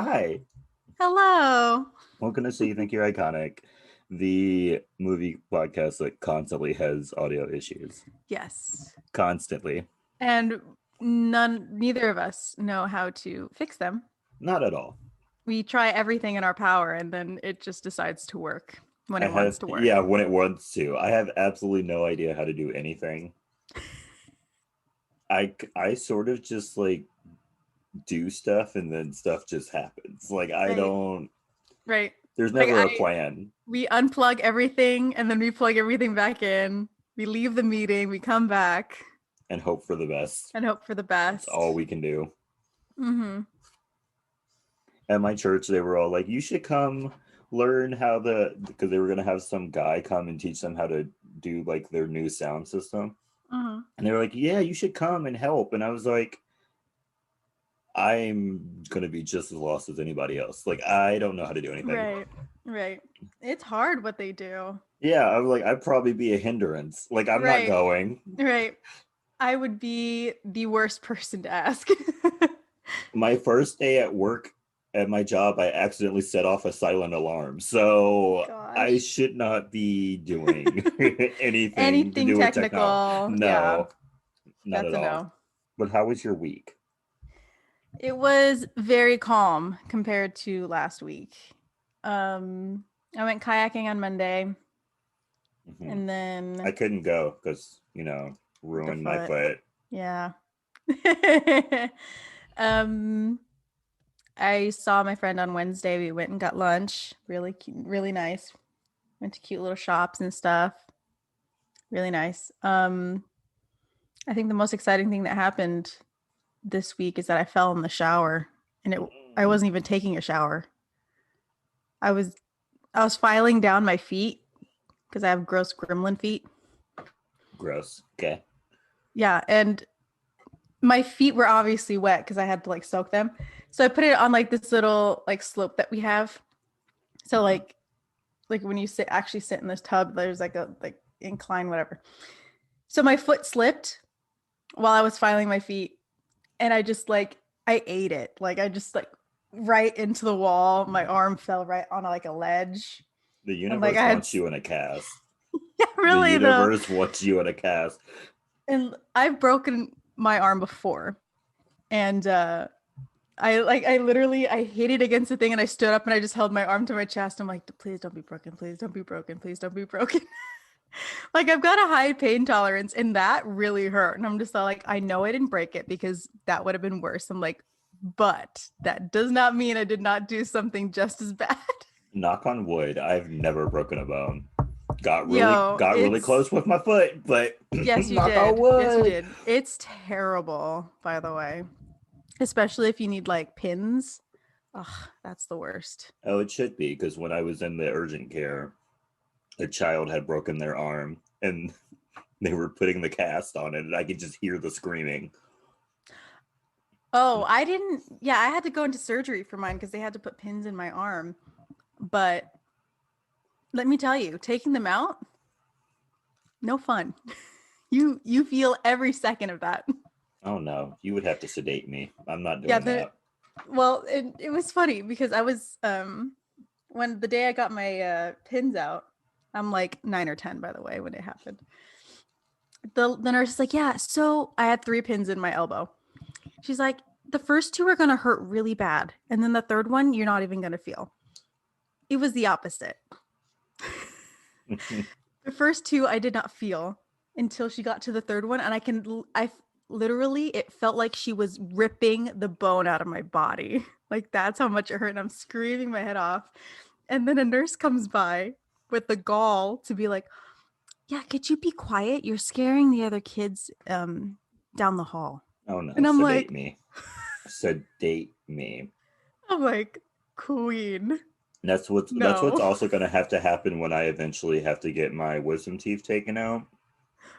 Hi, Hello. welcome to So You Think You're Iconic, the movie podcast that constantly has audio issues. Yes. Constantly. And neither of us know how to fix them. Not at all. We try everything in our power and then it just decides to work when I it wants have, to yeah, work. when it wants to. I have absolutely no idea how to do anything. I sort of just like do stuff and then stuff just happens. Like, I Right. don't, Right. there's Like never a plan we unplug everything and then we plug everything back in. We leave the meeting, we come back and hope for the best. and hope for the That's all best. we can do. Mm-hmm. At my church, they were all like, you should come learn how because they were going to have some guy come and teach them how to do like their new sound system. Mm-hmm. And they were like, yeah, you should come and help. And I was like, I'm going to be just as lost as anybody else. Like, I don't know how to do anything. Right. Right. It's hard what they do. Yeah, I was like, I'd probably be a hindrance. Like, I'm not Right. going. Right. I would be the worst person to ask. My first day at work at my job, I accidentally set off a silent alarm. So I Gosh. should not be doing anything to Anything do with technology. technical, yeah, No, not that's at a all. no. But how was your week? It was very calm compared to last week. I went kayaking on Monday Hmm. and I then couldn't go because, the ruined my foot. foot. Yeah. um I saw my friend on Wednesday. We went and got lunch. Really cute, really nice. Went to cute little shops and stuff. Really nice. I think the most exciting thing that happened this week is that I fell in the shower and I Mm. wasn't even taking a shower. I was I was filing down my feet because I have gross gremlin feet. Gross. Okay. Yeah, and my feet were obviously wet because I had to like soak them. So I put it on like this little like slope that we have. So Mhm. like when you sit in this tub, there's like a like incline whatever. So my foot slipped while I was filing my feet and I ate it. Like I just like right into the wall. My arm fell right on like a ledge. The And like universe I had wants you in a cast. yeah, The really though. universe wants you in a cast. And I've broken my arm before. And I literally I hit it against the thing and I stood up and I just held my arm to my chest. I'm like, please don't be broken, please don't be broken, please don't be broken. Like I've got a high pain tolerance and that really hurt. And I'm just like, I know I didn't break it because that would have been worse. I'm like, but that does not mean I did not do something just as bad. Knock on wood, I've never broken a bone. Got really Yo, got really it's close with my foot, but yes, you knock on did. Yes, you wood. did. It's terrible, by the way, especially if you need like pins. Ugh, that's the worst. Oh, it should be because when I was in the urgent care, a child had broken their arm and they were putting the cast on it, and I could just hear the screaming. Oh, I didn't. Yeah, I had to go into surgery for mine because they had to put pins in my arm. But let me tell you, taking them out, no fun. You feel every second of that. Oh no, you would have to sedate me. I'm not Yeah, doing that. it was funny because I was when the day I got my pins out, I'm like 9 or 10 by the way when it happened. The nurse is like, "Yeah, so I had 3 pins in my elbow." She's like, "The first 2 are going to hurt really bad, and then the third one you're not even going to feel." It was the opposite. The first 2 I did not feel until she got to the third one and I literally it felt like she was ripping the bone out of my body. Like that's how much it hurt and I'm screaming my head off. And then a nurse comes by with the gall to be like, "Yeah, could you be quiet? You're scaring the other kids down the hall." Oh no, And sedate me. Sedate me. I'm like, "Queen, That's what's no." also going to happen when I eventually have to get my wisdom teeth taken out.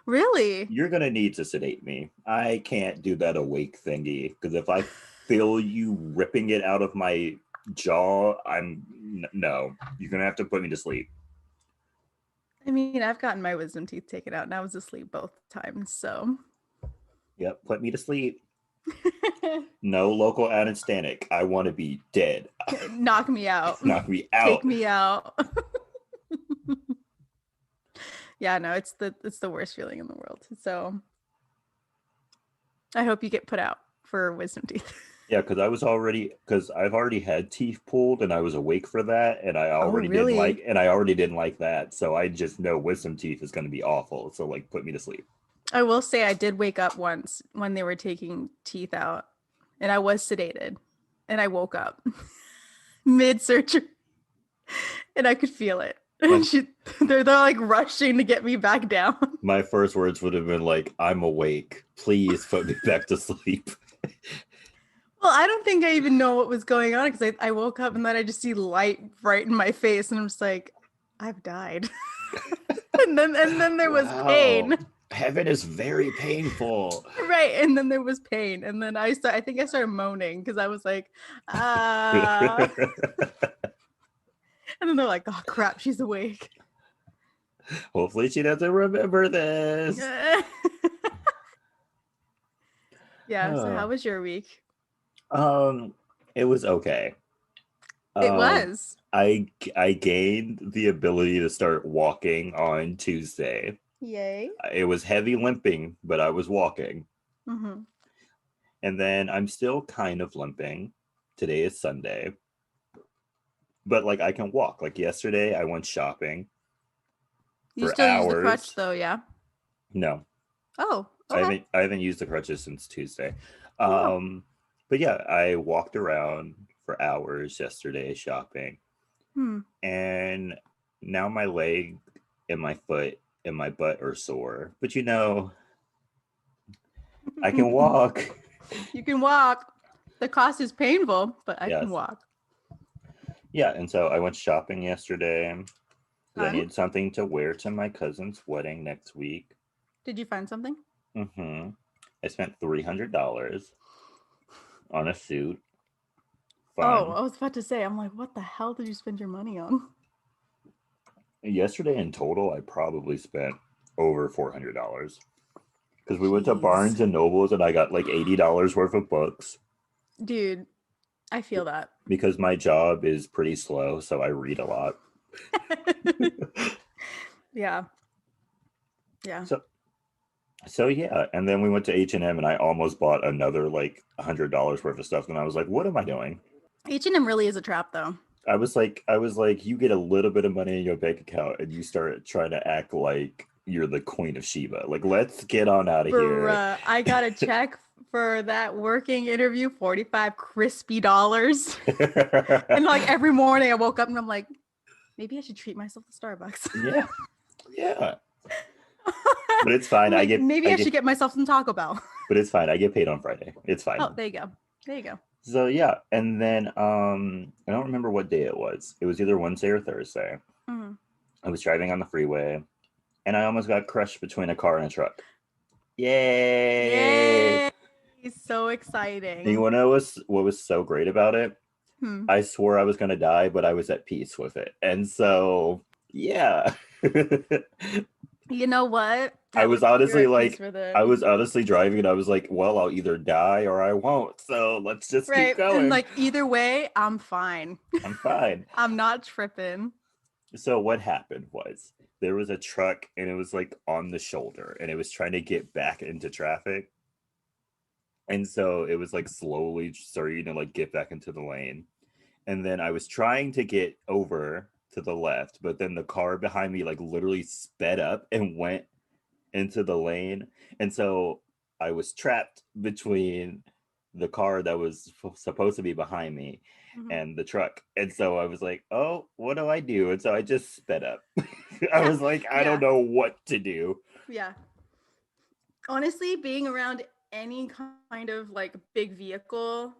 Really? You're going to need to sedate me. I can't do that awake thingy because if I feel you ripping it out of my jaw, no. You're going to have to put me to sleep. I mean, I've gotten my wisdom teeth taken out and I was asleep both times, so Yep, put me to sleep. No local anesthetic. I want to be dead. Knock me out. Knock me out. Take me out. Yeah, no, it's the worst feeling in the world. So I hope you get put out for wisdom teeth. Yeah, because I've already had teeth pulled and I was awake for that, and I Oh, already really? didn't like that. So I just know wisdom teeth is going to be awful. So like, put me to sleep. I will say I did wake up once when they were taking teeth out, and I was sedated, and I woke up mid surgery, and I could feel it. My, They're like rushing to get me back down. my first words would have been like, "I'm awake. Please put me back to sleep." Well, I don't think I even know what was going on because I woke up and then I just see light right in my face, and I'm just like, I've died. and then there was pain. Heaven is very painful. Right, and then there was pain, and then I think I started moaning because I was like, ah. And then they're like, oh crap, she's awake. Hopefully she doesn't remember this. Yeah, so how was your week? It was okay. It was. I gained the ability to start walking on Tuesday. Yay. It was heavy limping, but I was walking. Mm-hmm. And then I'm still kind of limping. Today is Sunday. But like, I can walk. Like yesterday I went shopping. You for still hours. use the crutch though, yeah? No. Oh, okay. I haven't used the crutches since Tuesday. Oh. But yeah, I walked around for hours yesterday shopping. And now my leg and my foot and my butt are sore. But you know, I can walk. You can walk. The cost is painful, but I can walk. Yeah, and so I went shopping yesterday. I needed something to wear to my cousin's wedding next week. Did you find something? Mm-hmm. I spent $300 on a suit. Fun. Oh, I was about to say, I'm like, what the hell did you spend your money on? Yesterday in total, I probably spent over $400 because we went to Barnes and Nobles and I got like $80 worth of books. Dude, I feel that. Because my job is pretty slow, so I read a lot. Yeah. So yeah, and then we went to H&M and I almost bought another like $100 worth of stuff, and I was like, what am I doing? H&M really is a trap though. I was like, you get a little bit of money in your bank account and you start trying to act like you're the Queen of Sheba. Like, let's get on out of here. I got a check for that working interview, $45 crispy dollars. And like every morning I woke up and I'm like, maybe I should treat myself to Starbucks. Yeah. But it's fine. Like, I should get myself some Taco Bell. But it's fine. I get paid on Friday. It's fine. Oh, there you go. So yeah, and then I don't remember what day it was. It was either Wednesday or Thursday. Mm-hmm. I was driving on the freeway, and I almost got crushed between a car and a truck. Yay! So exciting. And you want to know what was so great about it? I swore I was going to die, but I was at peace with it. And so, yeah. You know what? I was honestly driving and I was like, well, I'll either die or I won't. So let's just keep going. And like either way, I'm fine. I'm fine. I'm not tripping. So what happened was there was a truck and it was like on the shoulder and it was trying to get back into traffic. And so it was like slowly starting to like get back into the lane. And then I was trying to get over to the left, but then the car behind me like literally sped up and went into the lane. And so I was trapped between the car that was supposed to be behind me and the truck. And so I was like, oh, what do I do? And so I just sped up. I was like, I don't know what to do. Yeah. Honestly, being around any kind of like big vehicle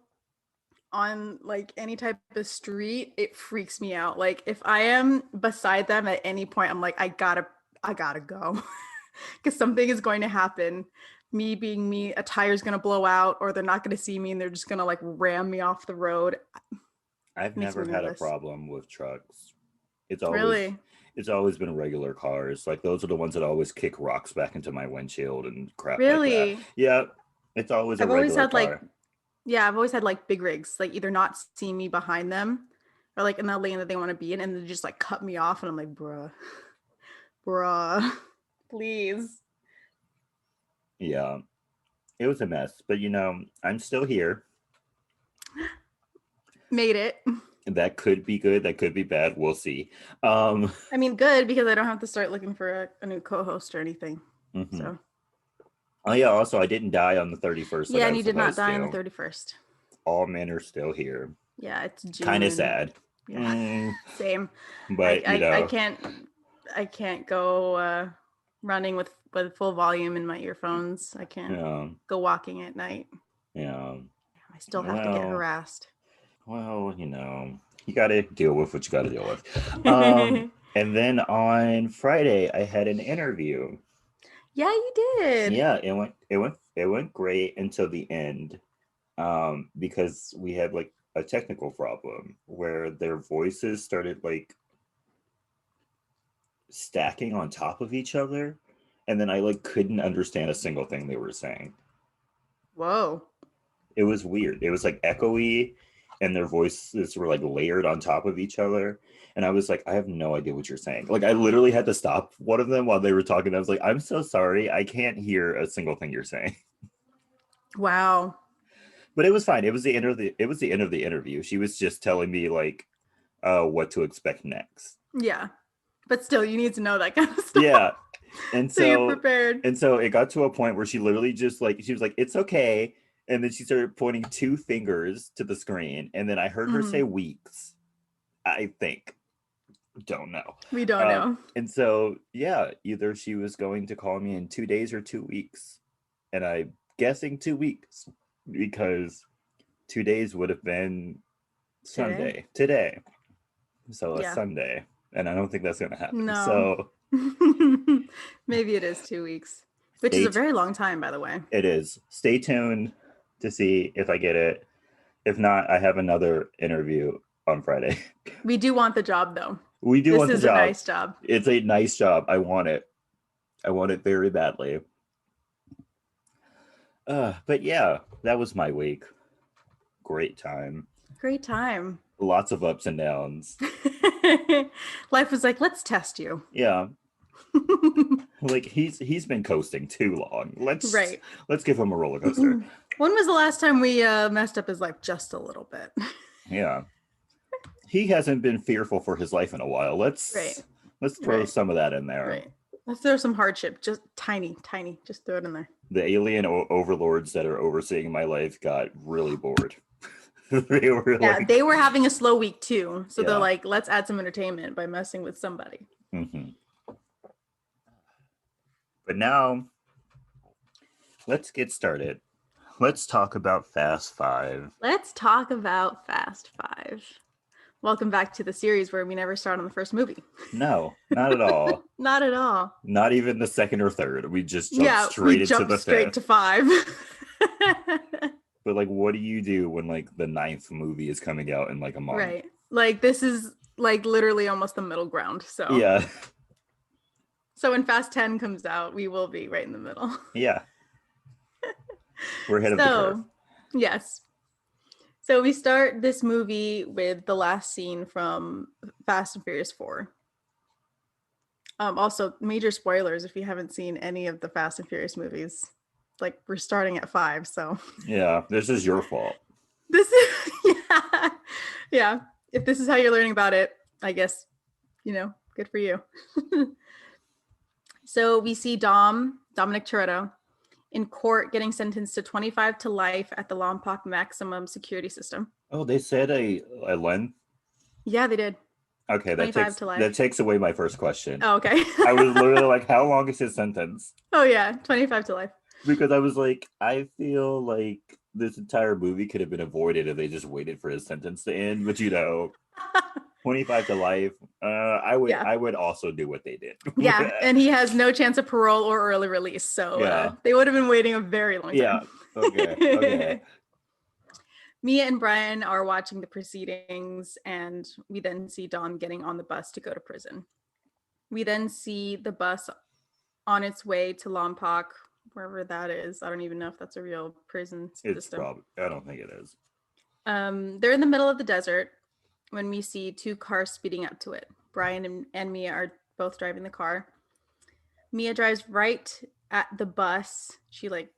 on like any type of street, it freaks me out. Like if I am beside them at any point, I'm like, I gotta go. Because something is going to happen. Me being me, a tire's going to blow out or they're not going to see me and they're just going to like ram me off the road. I've never had a problem with trucks. It's always been regular cars. Like those are the ones that always kick rocks back into my windshield and crap like that. Yeah. It's always a I've always regular had like, car. yeah, I've always had like big rigs, like either not see me behind them or like in that lane that they want to be in, and they just like cut me off, and I'm like, bruh, please. Yeah, it was a mess, but I'm still here. Made it. That could be good. That could be bad. We'll see. Um, I mean, good because I don't have to start looking for a new co-host or anything. mhm. So Oh yeah. Also, I didn't die on the 31st like yeah, I and was you did not supposed die on the to. 31st. All men are still here. Yeah, it's Kind of June. sad. Yeah, Mm, same. I but I, I can't I can't go running with full volume in my earphones. I can't yeah, go walking at night. yeah. I still have to get Well, harassed. well, you got to deal with what you got to deal with. And then on Friday, I had an interview. Yeah, you did. Yeah, it went great until the end. Because we had like a technical problem where their voices started like stacking on top of each other, and then I like couldn't understand a single thing they were saying. Whoa. It was weird. It was like echoey, and their voices were like layered on top of each other. And I was like, I have no idea what you're saying. Like, I literally had to stop one of them while they were talking. I was like, I'm so sorry. I can't hear a single thing you're saying. Wow. But it was fine. It was the end of the interview. She was just telling me like what to expect next. Yeah. But still, you need to know that kind of stuff Yeah. And so you're so prepared. and so it got to a point where she literally just like she was like, it's okay. And then she started pointing two fingers to the screen. And then I heard her say Mhm. weeks, I think. Don't know. We don't know. And so yeah, either she was going to call me in 2 days or 2 weeks. And I'm guessing 2 weeks because 2 days would have been Today? Sunday today. So a Yeah. Sunday. And I don't think that's gonna happen. No. So Maybe it is 2 weeks, which is stay a very long time, by the way. It is. Stay tuned to see if I get it. If not, I have another interview on Friday. We do want the job, though. We do This want the is a job. nice job. It's a nice job. I want it. I want it very badly. But yeah, that was my week. Great time. Great time. Lots of ups and downs. Life was like, let's test you. Yeah, like he's been coasting too long. Let's Right. let's give him a roller coaster. When was the last time we messed up his life just a little bit? Yeah, he hasn't been fearful for his life in a while. Right. Let's throw Right. some of that in there. Right. Let's throw some hardship. Just tiny, tiny. Just throw it in there. The alien overlords that are overseeing my life got really bored. They were Yeah, like, they were having a slow week too. So they're yeah. like, let's add some entertainment by messing with somebody. hmm But now, let's get started. Let's talk about Fast Five. Let's talk about Fast Five. Welcome back to the series where we never start on the first movie. No, not at all. Not at all. Not even the second or third. We just jumped straight into the straight fifth. to five. But like, what do you do when like the ninth movie is coming out in like a month? Right. Like this is like literally almost the middle ground. So Yeah. So when Fast 10 comes out, we will be right in the middle. Yeah. We're ahead of the curve. Yes. So we start this movie with the last scene from Fast and Furious 4. Also, major spoilers if you haven't seen any of the Fast and Furious movies. Like we're starting at 5, so Yeah, this is your fault. this is yeah. If this is how you're learning about it, I guess good for you. So we see Dominic Toretto, in court getting sentenced to 25 to life at the Lompoc maximum security system. Oh, they said a length. Yeah, they did. Okay, 25 to life. that takes away my first question. Oh, okay. I was literally like, how long is his sentence? Oh yeah, 25 to life. Because I was like, I feel like this entire movie could have been avoided if they just waited for his sentence to end. But 25 to life. I would also do what they did. Yeah, and he has no chance of parole or early release, so they would have been waiting a very long time. Yeah. Okay. Mia and Brian are watching the proceedings, and we then see Dom getting on the bus to go to prison. We then see the bus on its way to Lompoc wherever that is. I don't even know if that's a real prison It's system. probably, I don't think it is. They're in the middle of the desert when we see two cars speeding up to it. Brian and Mia are both driving the car. Mia drives right at the bus. She like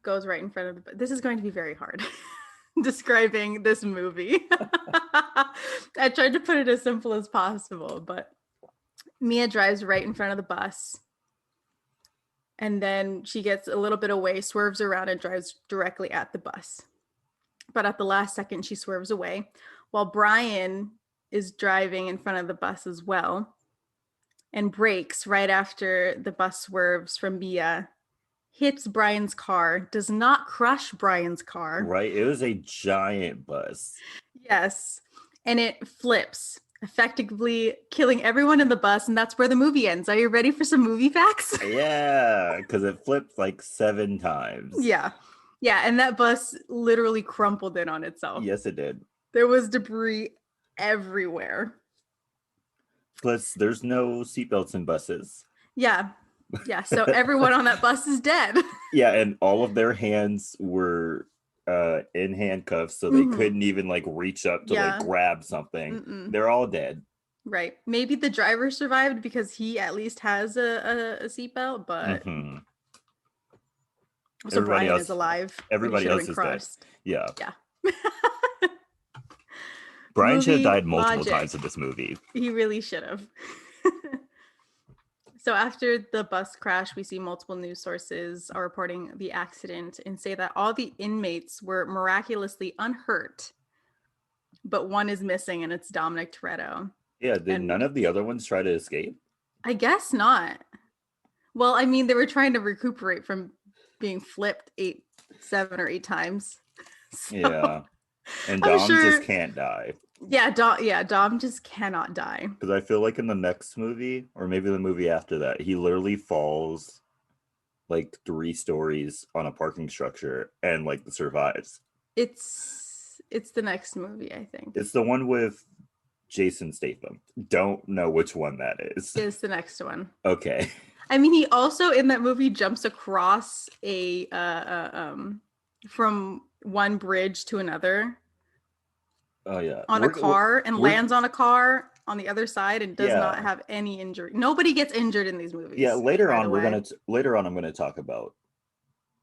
goes right in front of the bus. This is going to be very hard describing this movie. I tried to put it as simple as possible, but Mia drives right in front of the bus. And then she gets a little bit away, swerves around, and drives directly at the bus. But at the last second, she swerves away, while Brian is driving in front of the bus as well and brakes right after the bus swerves from Mia, hits Brian's car, does not crush Brian's car. Right? It was a giant bus. Yes. And it flips, effectively killing everyone in the bus. And that's where the movie ends. Are you ready for some movie facts? Yeah, because it flipped like 7 times. Yeah. Yeah. And that bus literally crumpled in on itself. Yes, it did. There was debris everywhere. Plus, there's no seatbelts in buses. Yeah. Yeah. So everyone on that bus is dead. Yeah, and all of their hands were in handcuffs, so they Mhm. couldn't even like reach up to Yeah. like grab something. Mm-mm. They're all dead. Right. Maybe the driver survived because he at least has a seatbelt, but Mhm. so Everybody Brian else- is alive. but he Everybody should have else been is dead. crushed. Yeah. Yeah. Brian should have Movie died multiple logic. times in this movie. He really should have. So after the bus crash, we see multiple news sources are reporting the accident and say that all the inmates were miraculously unhurt, but one is missing, and it's Dominic Toretto. Yeah, did And- none of the other ones try to escape? I guess not. Well, I mean, they were trying to recuperate from being flipped 7 or 8 times. So, Yeah. And I'm Dom sure- just can't die. Yeah, Dom just cannot die. Because I feel like in the next movie, or maybe the movie after that, he literally falls like 3 stories on a parking structure and like survives. It's the next movie, I think. It's the one with Jason Statham. Don't know which one that is. It's the next one. Okay. I mean, he also in that movie jumps across a from one bridge to another Oh yeah. on a car and we're- lands on a car on the other side and does Yeah. not have any injury. Nobody gets injured in these movies. Yeah, later by on the we're way. gonna I'm gonna talk about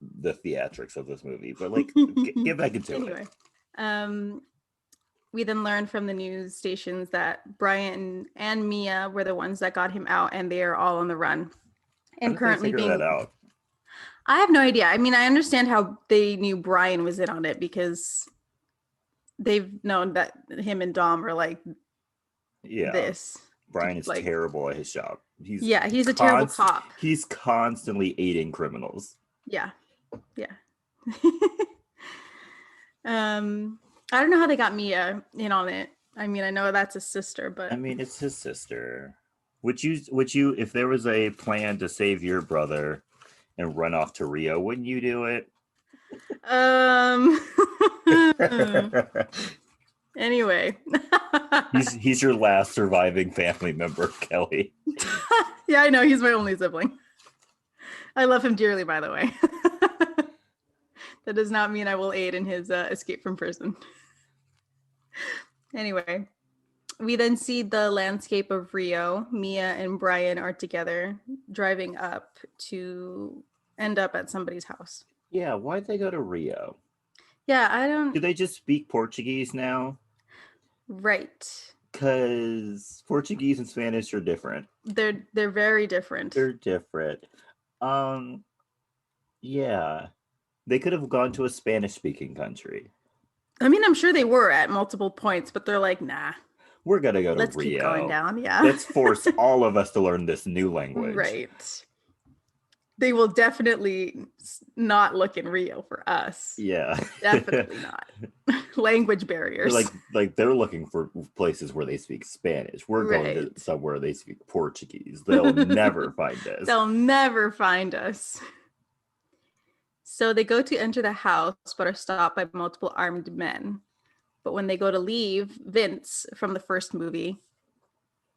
the theatrics of this movie, but like get back into Anyway, it. we then learned from the news stations that Brian and Mia were the ones that got him out, and they are all on the run. How And did they currently figure being that out? I have no idea. I mean, I understand how they knew Brian was in on it because they've known that him and Dom are like Yeah. this. Brian is like- terrible at his job. He's He's a terrible cop. He's constantly aiding criminals. Yeah. I don't know how they got Mia in on it. I mean, I know that's his sister, but I mean, it's his sister. Would you if there was a plan to save your brother and run off to Rio, wouldn't you do it? Anyway. he's your last surviving family member, Kelley. Yeah, I know. He's my only sibling. I love him dearly, by the way. That does not mean I will aid in his escape from prison. Anyway, we then see the landscape of Rio. Mia and Brian are together driving up to end up at somebody's house. Yeah, why'd they go to Rio? Yeah, I don't. Do they just speak Portuguese now? Right. Because Portuguese and Spanish are different. They're very different. They're different. Yeah. They could have gone to a Spanish-speaking country. I mean, I'm sure they were at multiple points, but they're like, nah. We're gonna go to Let's Rio. keep going down. Yeah. Let's force all of us to learn this new language. Right. They will definitely not look in Rio for us. Yeah. Definitely not. Language barriers. like they're looking for places where they speak Spanish. We're going Right. to somewhere they speak Portuguese. They'll never find us. They'll never find us. So they go to enter the house, but are stopped by multiple armed men. But when they go to leave, Vince from the first movie,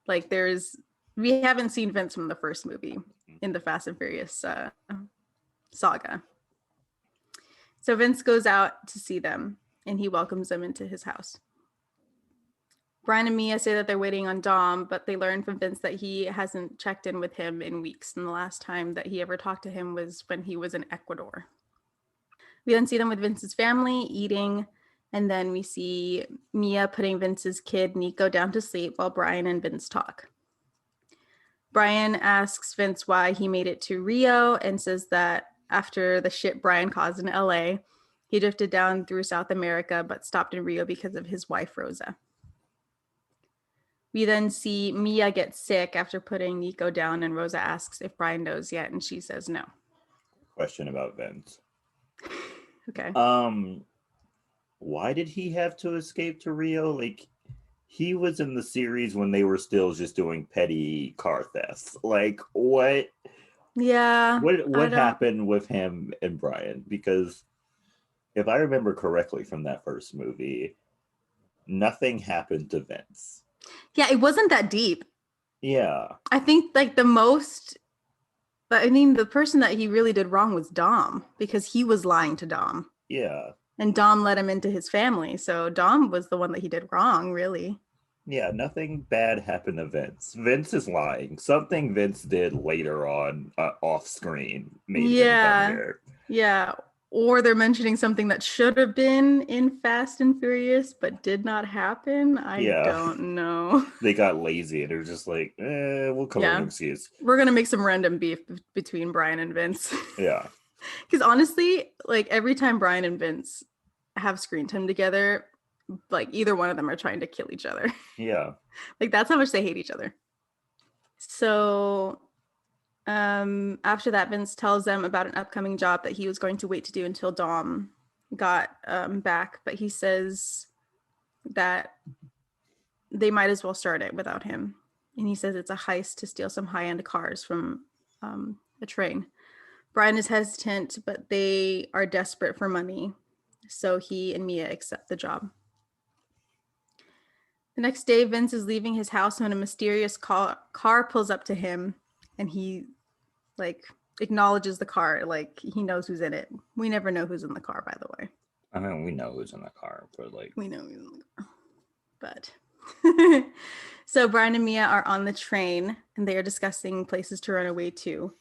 we haven't seen Vince from the first movie in the Fast and Furious saga. So Vince goes out to see them, and he welcomes them into his house. Brian and Mia say that they're waiting on Dom, but they learn from Vince that he hasn't checked in with him in weeks, and the last time that he ever talked to him was when he was in Ecuador. We then see them with Vince's family eating, and then we see Mia putting Vince's kid Nico down to sleep while Brian and Vince talk. Brian asks Vince why he made it to Rio and says that after the shit Brian caused in LA, he drifted down through South America but stopped in Rio because of his wife, Rosa. We then see Mia get sick after putting Nico down, and Rosa asks if Brian knows yet, and she says no. Question about Vince. Okay. Why did he have to escape to Rio? Like, he was in the series when they were still just doing petty car thefts. Like, what? Yeah. What happened with him and Brian? Because if I remember correctly from that first movie, nothing happened to Vince. Yeah, it wasn't that deep. Yeah. I think like the person that he really did wrong was Dom, because he was lying to Dom. Yeah. And Dom let him into his family. So Dom was the one that he did wrong, really. Yeah, nothing bad happened to Vince. Vince is lying. Something Vince did later on off screen made him come here. Yeah. Or they're mentioning something that should have been in Fast and Furious, but did not happen. I don't know. They got lazy and they're just like, we'll come up with an excuse. We're going to make some random beef between Brian and Vince. Yeah. Because honestly, like every time Brian and Vince have screen time together, like either one of them are trying to kill each other. Yeah. Like that's how much they hate each other. So after that, Vince tells them about an upcoming job that he was going to wait to do until Dom got back. But he says that they might as well start it without him. And he says it's a heist to steal some high-end cars from a train. Brian is hesitant, but they are desperate for money. So he and Mia accept the job. The next day, Vince is leaving his house when a mysterious car pulls up to him, and he like acknowledges the car, like he knows who's in it. We never know who's in the car, by the way. I mean, we know who's in the car, but like we know who's in the car. But so Brian and Mia are on the train, and they are discussing places to run away to.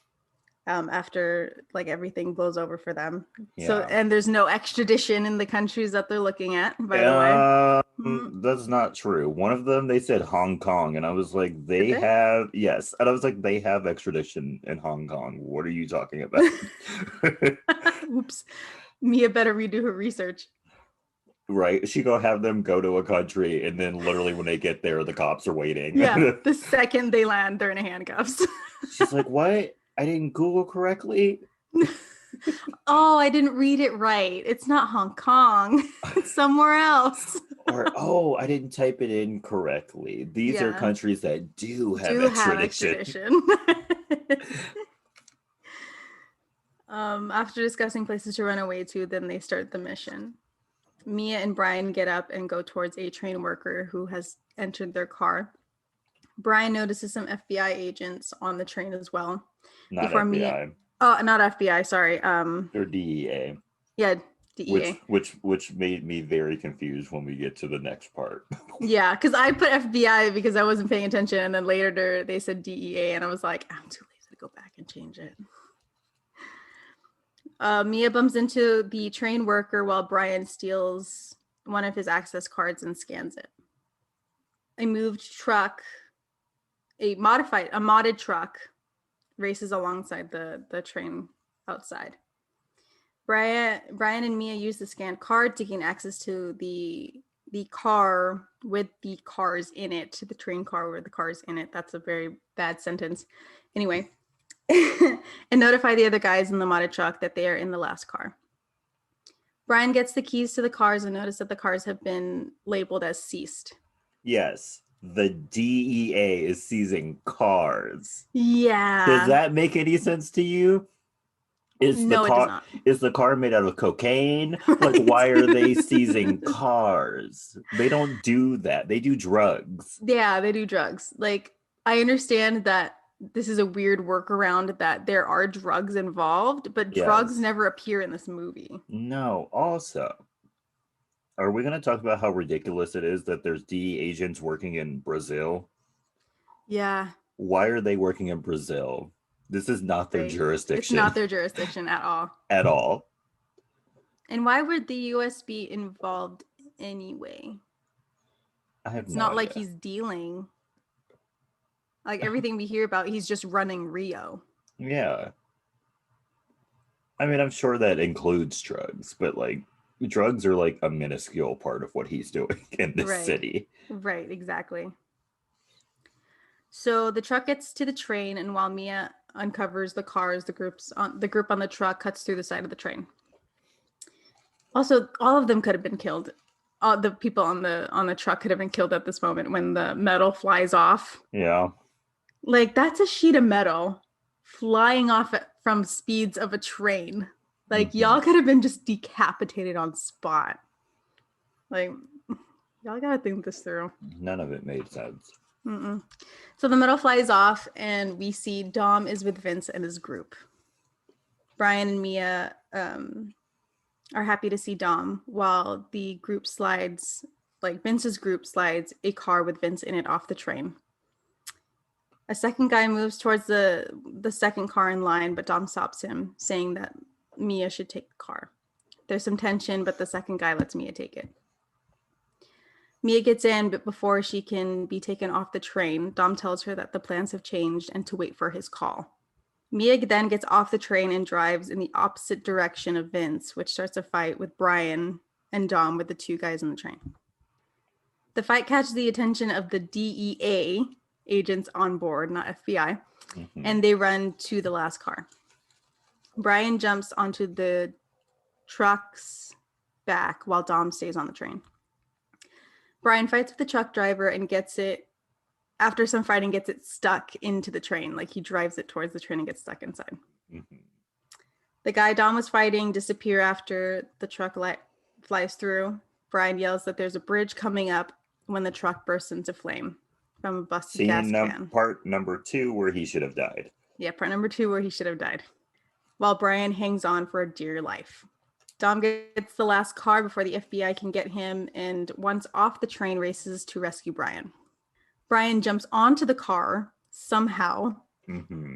After like everything blows over for them. Yeah. So, and there's no extradition in the countries that they're looking at, by the way. That's not true. One of them, they said Hong Kong, and I was like, they have, yes. And I was like, they have extradition in Hong Kong. What are you talking about? Oops. Mia better redo her research. Right. She gonna have them go to a country, and then literally when they get there, the cops are waiting. Yeah. The second they land, they're in handcuffs. She's like, what? I didn't Google correctly. Oh, I didn't read it right. It's not Hong Kong. It's somewhere else. Or, I didn't type it in correctly. These are countries that do have extradition. After discussing places to run away to, then they start the mission. Mia and Brian get up and go towards a train worker who has entered their car. Brian notices some FBI agents on the train as well. Not FBI. Not FBI. Sorry. They're DEA. Yeah, DEA. Which made me very confused when we get to the next part. Yeah, because I put FBI because I wasn't paying attention, and then later they said DEA, and I was like, I'm too lazy to go back and change it. Mia bumps into the train worker while Brian steals one of his access cards and scans it. A modded truck races alongside the train outside. Brian and Mia use the scanned card to gain access to the car with the cars in it, to the train car with the cars in it. That's a very bad sentence. Anyway, and notify the other guys in the modded truck that they are in the last car. Brian gets the keys to the cars and notices that the cars have been labeled as seized. Yes. The DEA is seizing cars. Yeah. Does that make any sense to you? Is the car made out of cocaine? Right. Like, why are they seizing cars? They don't do that. They do drugs. Yeah, they do drugs. Like, I understand that this is a weird workaround that there are drugs involved, but drugs Yes. never appear in this movie. No, also, are we going to talk about how ridiculous it is that there's DE agents working in Brazil? Yeah, Why are they working in Brazil? This is not their right. It's not jurisdiction their jurisdiction at all. at all. And why would the US be involved anyway? I have It's no not like idea. he's dealing. Like everything we hear about, he's just running Rio. Yeah. I mean, I'm sure that includes drugs, but like drugs are like a minuscule part of what he's doing in this Right. city. Right, exactly. So the truck gets to the train, and while Mia uncovers the cars, the group on the truck cuts through the side of the train. Also, all of them could have been killed. All the people on the truck could have been killed at this moment when the metal flies off. Yeah. Like that's a sheet of metal flying off from speeds of a train. Like y'all could have been just decapitated on spot. Like y'all gotta think this through. None of it made sense. Mm-mm. So the metal flies off, and we see Dom is with Vince and his group. Brian and Mia are happy to see Dom, while the group slides, like Vince's group slides a car with Vince in it off the train. A second guy moves towards the second car in line, but Dom stops him, saying that Mia should take the car. There's some tension, but the second guy lets Mia take it. Mia gets in, but before she can be taken off the train, Dom tells her that the plans have changed and to wait for his call. Mia then gets off the train and drives in the opposite direction of Vince, which starts a fight with Brian and Dom with the two guys in the train. The fight catches the attention of the DEA agents on board, not FBI, and they run to the last car. Brian jumps onto the truck's back while Dom stays on the train. Brian fights with the truck driver and gets it, after some fighting, gets it stuck into the train. Like he drives it towards the train and gets stuck inside. The guy Dom was fighting disappears after the truck flies through. Brian yells that there's a bridge coming up when the truck bursts into flame from a busted gas can. Part number 2 where he should have died. Yeah, part number 2 where he should have died. While Brian hangs on for a dear life. Dom gets the last car before the FBI can get him, and once off the train, races to rescue Brian. Brian jumps onto the car somehow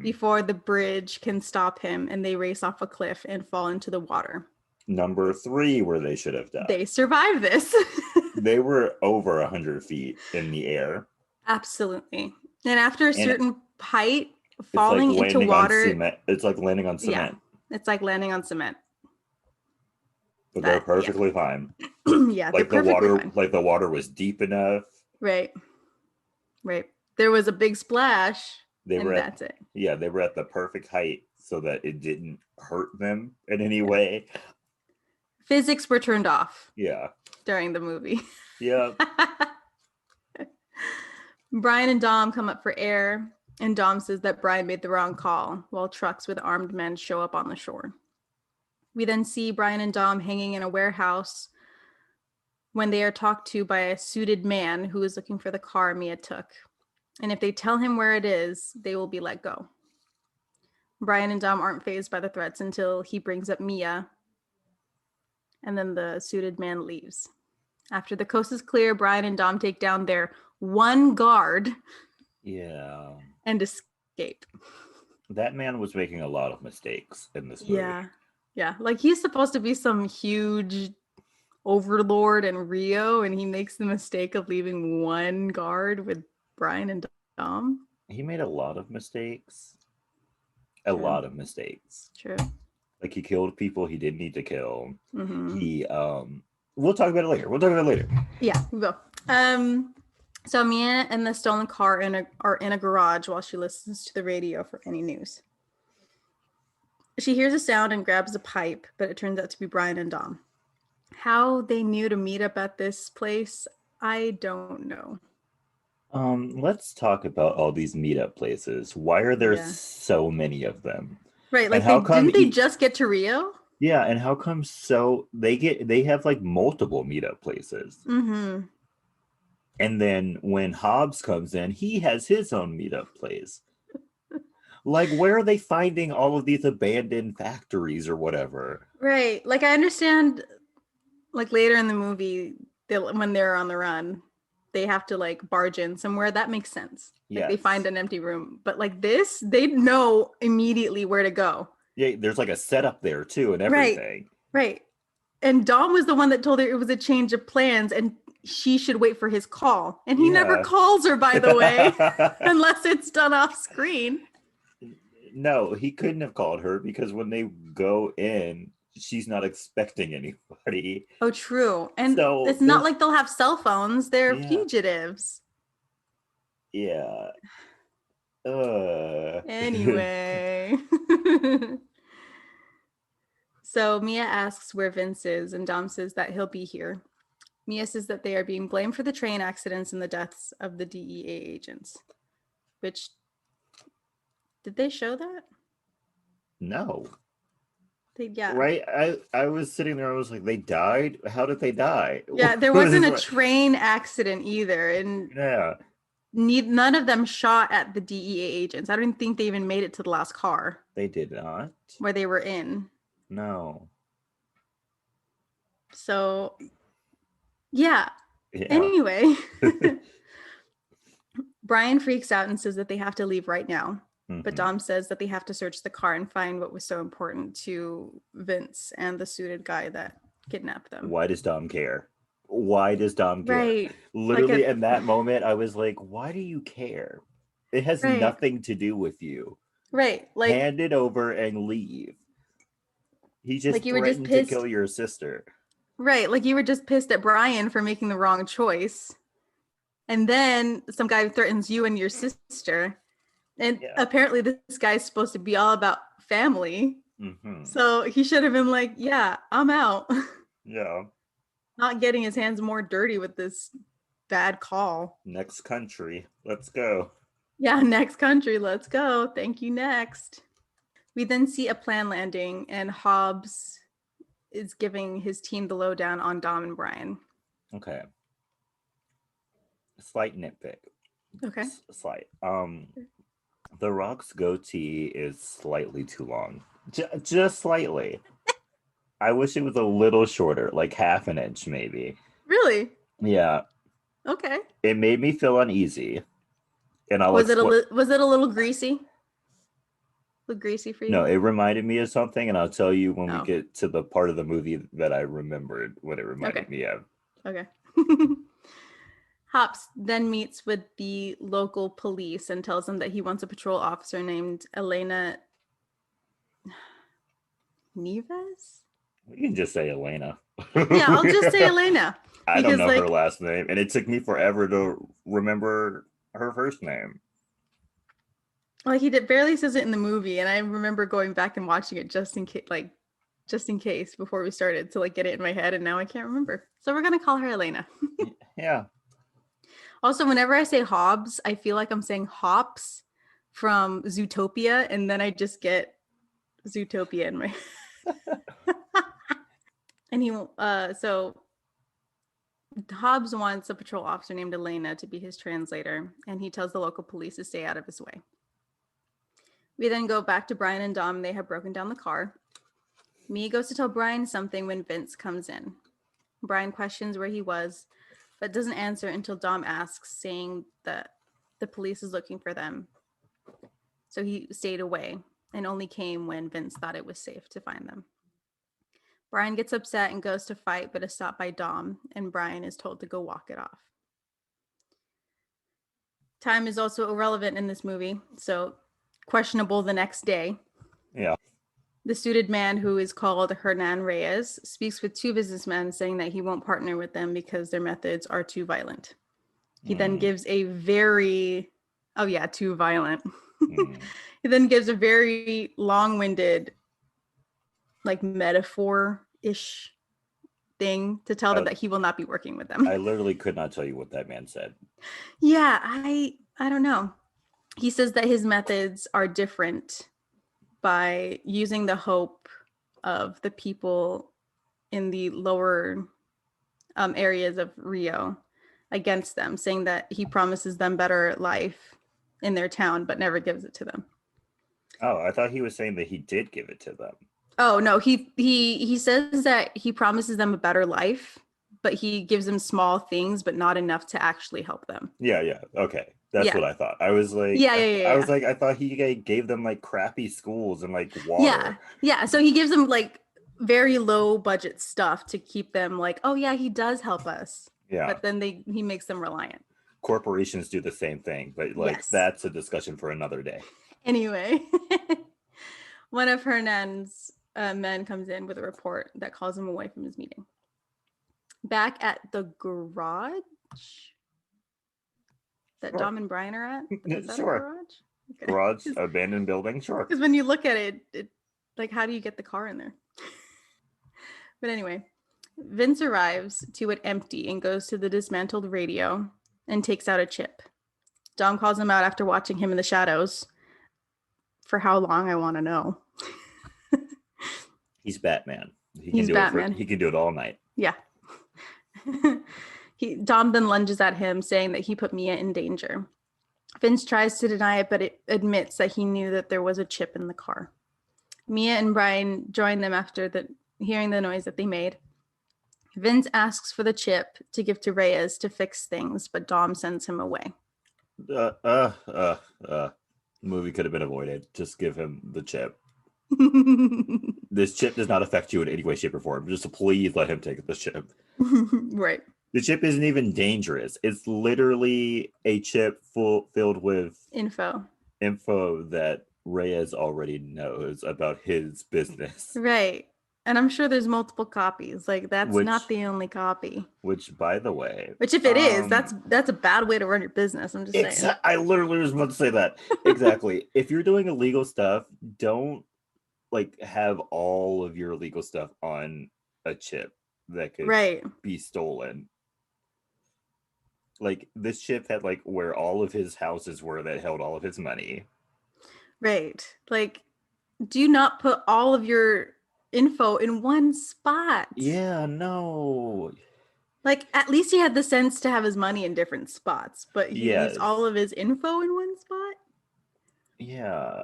before the bridge can stop him, and they race off a cliff and fall into the water. Number 3 where they should have died. They survive this. They were over 100 feet in the air. Absolutely. And after a certain height, falling into water. It's like landing on cement. Yeah, it's like landing on cement. But they're perfectly fine. Yeah, like the water, fine. Like the water was deep enough. Right. There was a big splash. That's it. Yeah, they were at the perfect height so that it didn't hurt them in any way. Physics were turned off. Yeah. During the movie. Yeah. Brian and Dom come up for air, and Dom says that Brian made the wrong call, while trucks with armed men show up on the shore. We then see Brian and Dom hanging in a warehouse when they are talked to by a suited man who is looking for the car Mia took. And if they tell him where it is, they will be let go. Brian and Dom aren't fazed by the threats until he brings up Mia, and then the suited man leaves. After the coast is clear, Brian and Dom take down their one guard. Yeah. And escape. That man was making a lot of mistakes in this movie. Yeah. Like he's supposed to be some huge overlord in Rio, and he makes the mistake of leaving one guard with Brian and Dom. He made a lot of mistakes. A lot of mistakes. True. Like he killed people he didn't need to kill. He we'll talk about it later. Yeah, we will. So Mia and the stolen car are in a garage while she listens to the radio for any news. She hears a sound and grabs a pipe, but it turns out to be Brian and Dom. How they knew to meet up at this place, I don't know. Let's talk about all these meetup places. Why are there so many of them? Right, like didn't they just get to Rio? Yeah, and how come they have like multiple meetup places? Mm-hmm. And then when Hobbs comes in, he has his own meetup place. Like, where are they finding all of these abandoned factories or whatever? Right. Like I understand like later in the movie, when they're on the run, they have to like barge in somewhere. That makes sense. Like they find Yes. an empty room. But like this, they know immediately where to go. Yeah, there's like a setup there too and Right. everything. Right. And Dom was the one that told her it was a change of plans and she should wait for his call. And he never Yeah. calls her, by the way, unless it's done off screen. No, he couldn't have called her because when they go in, she's not expecting anybody. Oh, true. And So it's not there's like they'll have cell phones. They're yeah, fugitives. yeah. Uh Anyway. So Mia asks where Vince is, and Dom says that he'll be here. Mia says that they are being blamed for the train accidents and the deaths of the DEA agents. Which, did they show that? no. Yeah. Right? I was sitting there, I was like, they died? How did they die? Yeah, there wasn't a train accident either. And yeah. none of them shot at the DEA agents. I don't think they even made it to the last car. They did not. Where they were in. No. So, yeah. Yeah. Anyway, Brian freaks out and says that they have to leave right now. Mm-hmm. But Dom says that they have to search the car and find what was so important to Vince and the suited guy that kidnapped them. Why does Dom care? Why does Dom care? Right. Literally, in that moment, I was like, why do you care? It has nothing to do with you. Right. Like, hand it over and leave. He just like threatened to kill your sister. Right. Like you were just pissed at Brian for making the wrong choice. And then some guy threatens you and your sister. And apparently this guy's supposed to be all about family. Mm-hmm. So he should have been like, yeah, I'm out. Yeah. Not getting his hands more dirty with this bad call. Next country. Let's go. Yeah, next country. Let's go. Thank you. Next. We then see a planned landing and Hobbs is giving his team the lowdown on Dom and Brian. Okay. Slight nitpick. Okay. Slight. The Rock's goatee is slightly too long. Just slightly. I wish it was a little shorter, like half an inch maybe. Really? Yeah. Okay. It made me feel uneasy. And was it a little greasy? A little greasy for you? No, it reminded me of something, and I'll tell you when we get to the part of the movie that I remembered what it reminded me of. Okay. Hobbs then meets with the local police and tells them that he wants a patrol officer named Elena Nieves. You can just say Elena. Yeah, I'll just say Elena. I don't know her last name, and it took me forever to remember her first name. Like he barely says it in the movie, and I remember going back and watching it just in case before we started to like get it in my head, and now I can't remember. So we're gonna call her Elena. Yeah. Also, whenever I say Hobbs, I feel like I'm saying hops from Zootopia, and then I just get Zootopia in my. And so Hobbs wants a patrol officer named Elena to be his translator, and he tells the local police to stay out of his way. We then go back to Brian and Dom. They have broken down the car. Mia goes to tell Brian something when Vince comes in. Brian questions where he was, but doesn't answer until Dom asks, saying that the police is looking for them. So he stayed away and only came when Vince thought it was safe to find them. Brian gets upset and goes to fight, but is stopped by Dom, and Brian is told to go walk it off. Time is also irrelevant in this movie, so questionable the next day. Yeah. The suited man, who is called Hernan Reyes, speaks with two businessmen, saying that he won't partner with them because their methods are too violent. He then gives a very, too violent. He then gives a very long-winded, like metaphor-ish thing to tell them that he will not be working with them. I literally could not tell you what that man said. Yeah, I don't know. He says that his methods are different by using the hope of the people in the lower areas of Rio against them, saying that he promises them better life in their town, but never gives it to them. Oh, I thought he was saying that he did give it to them. Oh no, he says that he promises them a better life, but he gives them small things, but not enough to actually help them. Yeah, yeah. Okay. That's Yeah. what I thought. I was like, Yeah, yeah, yeah, I was yeah. like, I thought he gave them like crappy schools and like Yeah. water. Yeah. So he gives them like very low budget stuff to keep them like, oh yeah, he does help us. Yeah. But then he makes them reliant. Corporations do the same thing, but like Yes. that's a discussion for another day. Anyway, one of Hernan's men comes in with a report that calls him away from his meeting. Back at the garage that Sure. Dom and Brian are at? Is that Sure. a garage? Okay. Garage, abandoned building, sure. Because when you look at it, like, how do you get the car in there? But anyway, Vince arrives to it empty and goes to the dismantled radio and takes out a chip. Dom calls him out after watching him in the shadows. For how long, I want to know. He's Batman. He's Batman. He can do it all night. Yeah. Dom then lunges at him, saying that he put Mia in danger. Vince tries to deny it, but it admits that he knew that there was a chip in the car. Mia and Brian join them after hearing the noise that they made. Vince asks for the chip to give to Reyes to fix things, but Dom sends him away. Movie could have been avoided. Just give him the chip. This chip does not affect you in any way, shape, or form. Just please let him take the chip. Right. The chip isn't even dangerous. It's literally a chip filled with info that Reyes already knows about his business. Right. And I'm sure there's multiple copies. Like, that's not the only copy. Which, by the way... Which, if it is, that's a bad way to run your business. I'm just saying. I literally was about to say that. Exactly. If you're doing illegal stuff, don't, like, have all of your illegal stuff on a chip that could be stolen. Like, this chip had, like, where all of his houses were that held all of his money. Right. Like, do not put all of your info in one spot. Yeah, no. Like, at least he had the sense to have his money in different spots, but he leaves all of his info in one spot? Yeah.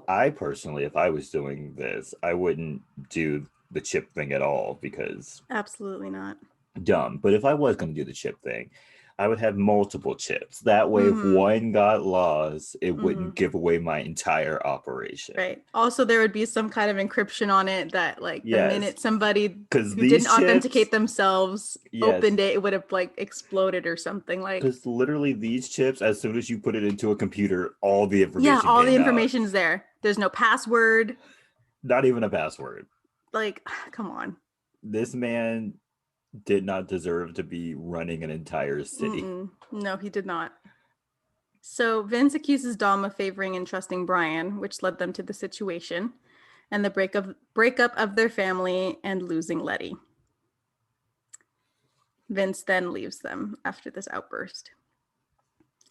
I personally, if I was doing this, I wouldn't do the chip thing at all because... Absolutely not. Dumb. But if I was going to do the chip thing, I would have multiple chips. That way, if one got lost, it wouldn't give away my entire operation. Right. Also, there would be some kind of encryption on it that, like, the minute somebody who didn't chips, authenticate themselves opened it, it would have, like, exploded or something. Like, because literally these chips, as soon as you put it into a computer, all the information all the information is there. There's no password. Not even a password. Like, come on. This man did not deserve to be running an entire city. No, he did not. So Vince accuses Dom of favoring and trusting Brian, which led them to the situation and the breakup of their family and losing Letty. Vince then leaves them after this outburst.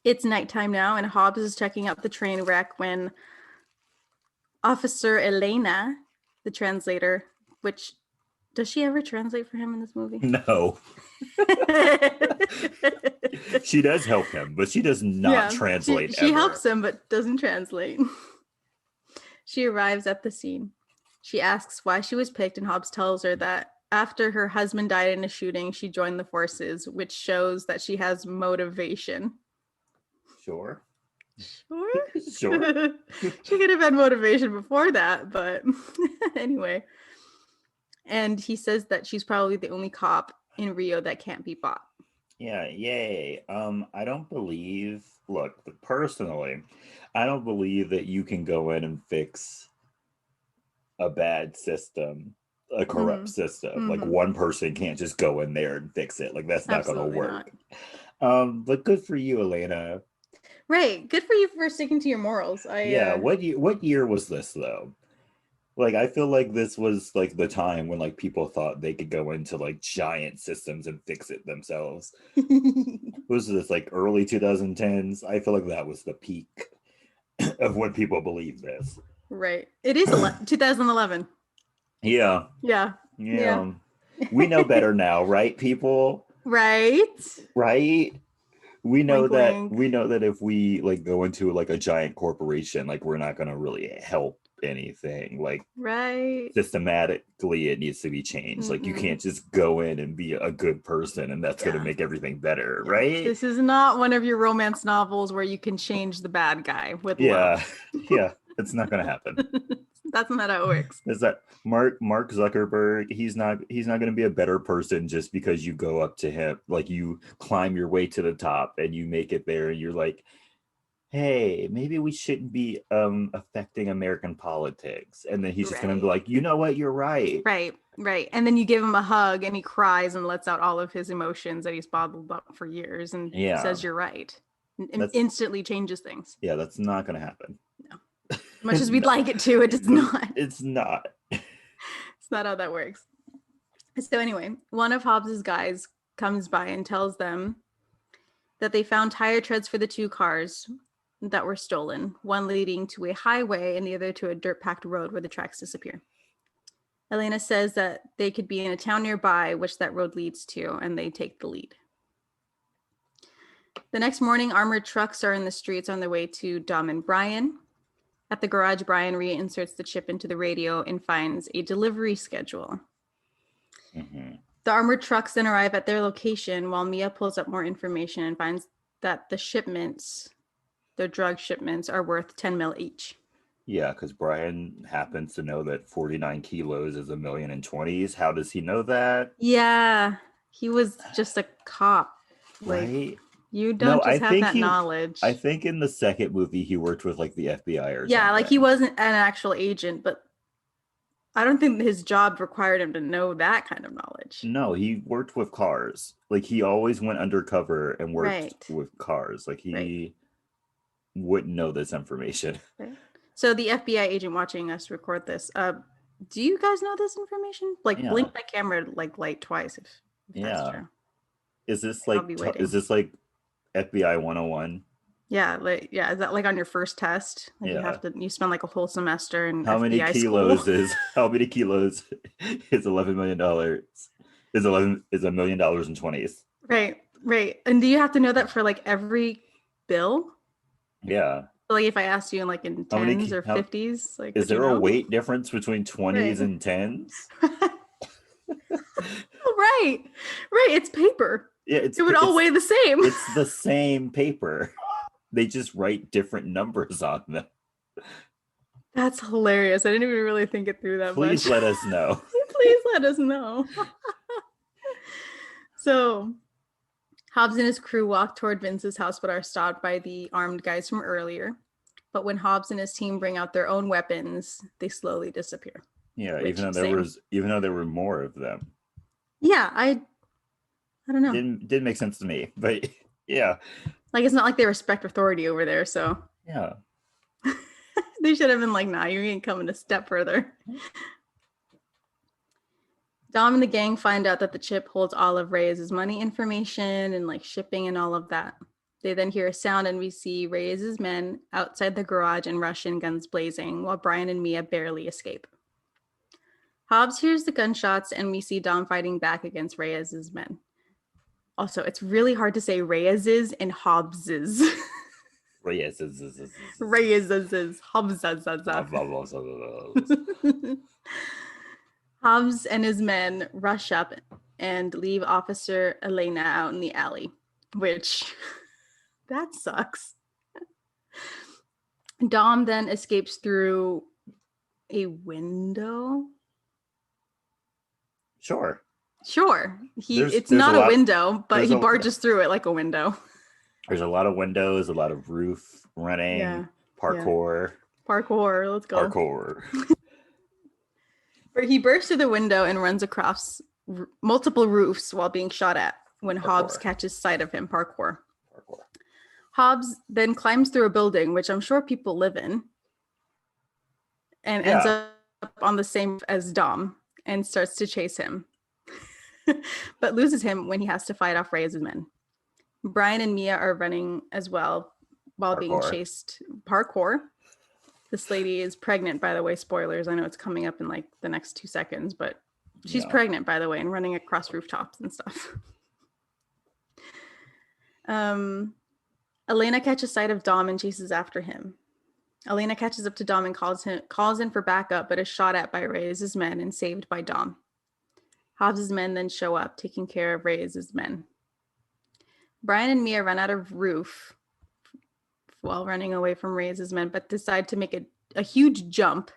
It's nighttime now, and Hobbs is checking out the train wreck when Officer Elena, the translator, which... Does she ever translate for him in this movie? No. She does help him, but she does not translate. She helps him, but doesn't translate. She arrives at the scene. She asks why she was picked, and Hobbs tells her that after her husband died in a shooting, she joined the forces, which shows that she has motivation. Sure. Sure. She could have had motivation before that, but anyway. And he says that she's probably the only cop in Rio that can't be bought. Yeah, yay. I don't believe, personally, I don't believe that you can go in and fix a bad system, a corrupt system. Like, one person can't just go in there and fix it. Like, that's not going to work. But good for you, Elena. Right. Good for you for sticking to your morals. What year was this, though? Like, I feel like this was, like, the time when, like, people thought they could go into, like, giant systems and fix it themselves. Was this, like, early 2010s? I feel like that was the peak of when people believed this. Right. It is 2011. Yeah. Yeah. We know better now, right, people? Right. Wink, wink. we know that if we like go into like a giant corporation, like we're not gonna really help anything. Like Right. systematically it needs to be changed. Like you can't just go in and be a good person and that's gonna make everything better, right? This is not one of your romance novels where you can change the bad guy with love. Yeah, it's not gonna happen. That's not how it works. Is that Mark Zuckerberg? He's not going to be a better person just because you go up to him, like you climb your way to the top and you make it there, and you're like, hey, maybe we shouldn't be affecting American politics. And then he's just going to be like, you know what, you're right. Right. And then you give him a hug and he cries and lets out all of his emotions that he's bottled up for years and says you're right. And instantly changes things. Yeah, that's not going to happen. No. As much as we'd like it to, it does not. It's not. It's not how that works. So anyway, one of Hobbs's guys comes by and tells them that they found tire treads for the two cars that were stolen, one leading to a highway and the other to a dirt-packed road where the tracks disappear. Elena says that they could be in a town nearby, which that road leads to, and they take the lead. The next morning, armored trucks are in the streets on their way to Dom and Brian. At the garage, Brian reinserts the chip into the radio and finds a delivery schedule. The armored trucks then arrive at their location while Mia pulls up more information and finds that the shipments, their drug shipments, are worth 10 mil each. Yeah, because Brian happens to know that 49 kilos is $1,020,000. How does he know that? Yeah, he was just a cop. Right? You don't have that knowledge. I think in the second movie he worked with like the FBI or something. Yeah, like he wasn't an actual agent, but I don't think his job required him to know that kind of knowledge. No, he worked with cars. Like he always went undercover and worked with cars. Like he wouldn't know this information. Right. So the FBI agent watching us record this, do you guys know this information? Like blink my camera like light twice if that's true. Is this like FBI 101? Yeah, is that like on your first test? Like you spend like a whole semester in how FBI many kilos school? is $11 million? Is $1 million in 20s? Right. And do you have to know that for like every bill? Yeah. So like if I asked you in like in 10s or 50s, like is there a weight difference between 20s and 10s? Right. It's paper. Yeah, it would all weigh the same. It's the same paper. They just write different numbers on them. That's hilarious. I didn't even really think it through that much. Please let us know. Please let us know. So Hobbs and his crew walk toward Vince's house but are stopped by the armed guys from earlier. But when Hobbs and his team bring out their own weapons, they slowly disappear. Yeah, even though there were more of them. Yeah, I don't know. Didn't make sense to me, but yeah. Like it's not like they respect authority over there, so yeah. They should have been like, nah, you ain't coming a step further. Dom and the gang find out that the chip holds all of Reyes' money information and like shipping and all of that. They then hear a sound and we see Reyes' men outside the garage and rush in, guns blazing, while Brian and Mia barely escape. Hobbs hears the gunshots and we see Dom fighting back against Reyes' men. Also, it's really hard to say Reyes's and Hobbs's. Reyes's. Hobbs and his men rush up and leave Officer Elena out in the alley, which that sucks. Dom then escapes through a window. Sure. It's not a window, but he barges through it like a window. There's a lot of windows, a lot of roof running, parkour. Parkour, let's go. Parkour. But he bursts through the window and runs across multiple roofs while being shot at when Hobbs catches sight of him. Parkour. Hobbs then climbs through a building, which I'm sure people live in, and ends up on the same as Dom and starts to chase him. But loses him when he has to fight off Reyes' men. Brian and Mia are running as well while being chased. Parkour. This lady is pregnant, by the way. Spoilers. I know it's coming up in like the next 2 seconds, but she's pregnant, by the way, and running across rooftops and stuff. Elena catches sight of Dom and chases after him. Elena catches up to Dom and calls in for backup, but is shot at by Reyes' men and saved by Dom. Hobbs' men then show up, taking care of Reyes' men. Brian and Mia run out of roof while running away from Reyes' men, but decide to make a huge jump.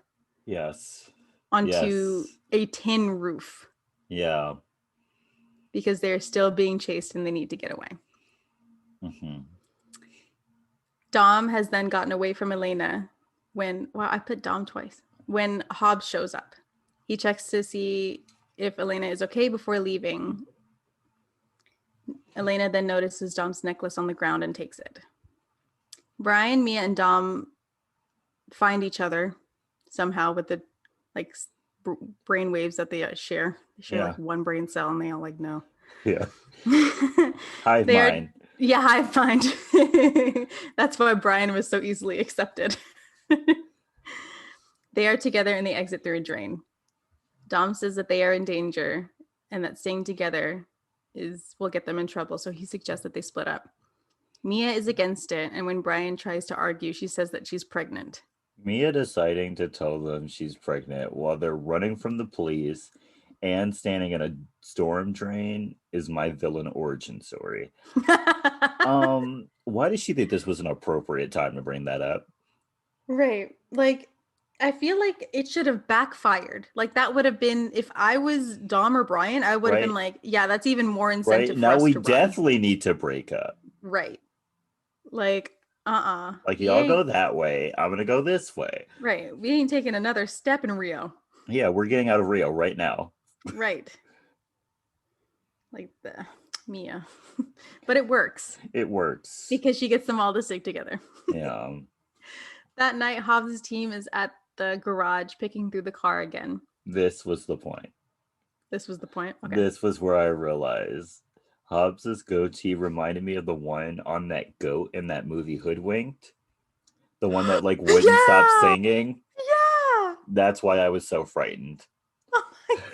Yes. Onto a tin roof. Yeah. Because they're still being chased and they need to get away. Mm-hmm. Dom has then gotten away from Elena I put Dom twice. When Hobbs shows up. He checks to see if Elena is okay before leaving. Elena then notices Dom's necklace on the ground and takes it. Brian, Mia, and Dom find each other somehow with the brain waves that they share. They share like one brain cell and they all like know. Yeah. Hive mind. Yeah, hive mind. That's why Brian was so easily accepted. They are together and they exit through a drain. Dom says that they are in danger and that staying together will get them in trouble, so he suggests that they split up. Mia is against it, and when Brian tries to argue, she says that she's pregnant. Mia deciding to tell them she's pregnant while they're running from the police and standing in a storm drain is my villain origin story. Why does she think this was an appropriate time to bring that up? Right. Like, I feel like it should have backfired. Like, that would have been, if I was Dom or Brian, I would have been like, yeah, that's even more incentive for now us we to definitely run. Need to break up. Like, like y'all go that way, I'm gonna go this way. Right. We ain't taking another step in Rio. Yeah, we're getting out of Rio right now. Right. Like the Mia. But it works. It works. Because she gets them all to stick together. Yeah. That night, Hobbs' team is at the garage picking through the car again. This was the point. This was the point? Okay. This was where I realized Hobbs's goatee reminded me of the one on that goat in that movie Hoodwinked. The one that like wouldn't stop singing. Yeah. That's why I was so frightened. Oh my God.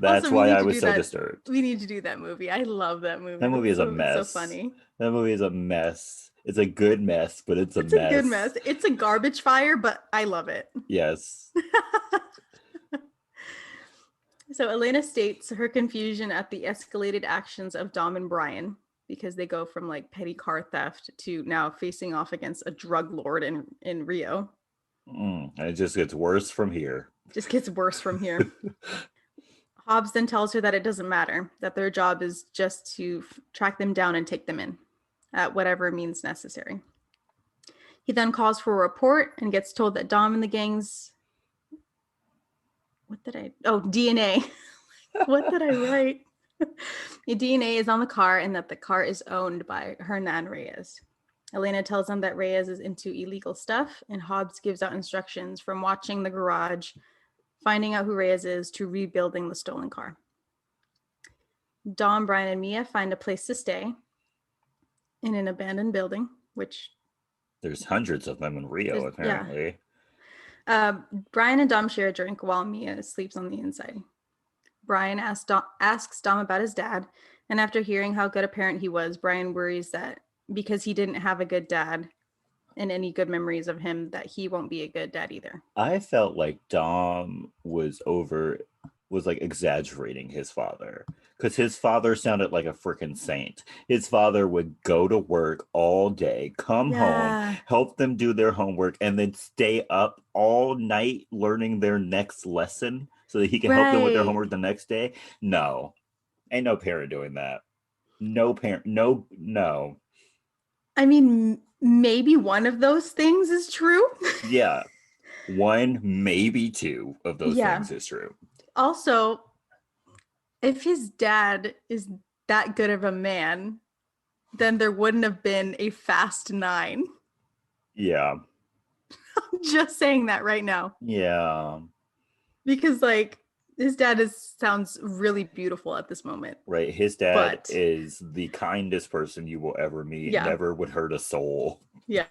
That's also, why I was so disturbed. We need to do that movie. I love that movie. That movie is a mess. It's so funny. That movie is a mess. It's a good mess, but it's a mess. It's a good mess. It's a garbage fire, but I love it. Yes. So Elena states her confusion at the escalated actions of Dom and Brian, because they go from like petty car theft to now facing off against a drug lord in Rio. And it just gets worse from here. Hobbs then tells her that it doesn't matter, that their job is just to track them down and take them in at whatever means necessary. He then calls for a report and gets told that Dom and the gang's DNA. What did I write? The DNA is on the car and that the car is owned by Hernan Reyes. Elena tells him that Reyes is into illegal stuff, and Hobbs gives out instructions from watching the garage, finding out who Reyes is, to rebuilding the stolen car. Dom, Brian, and Mia find a place to stay in an abandoned building, which... There's hundreds of them in Rio, apparently. Yeah. Brian and Dom share a drink while Mia sleeps on the inside. Brian asks Dom about his dad, and after hearing how good a parent he was, Brian worries that because he didn't have a good dad and any good memories of him, that he won't be a good dad either. I felt like Dom was like exaggerating his father, because his father sounded like a freaking saint. His father would go to work all day, come home, help them do their homework, and then stay up all night learning their next lesson so that he can help them with their homework the next day. No, ain't no parent doing that. No parent. No. I mean, maybe one of those things is true. Yeah. One, maybe two of those things is true. Also, if his dad is that good of a man, then there wouldn't have been a Fast 9. Yeah. I'm just saying that right now. Yeah. Because, like, his dad sounds really beautiful at this moment. Right. His dad is the kindest person you will ever meet. Yeah. Never would hurt a soul. Yeah.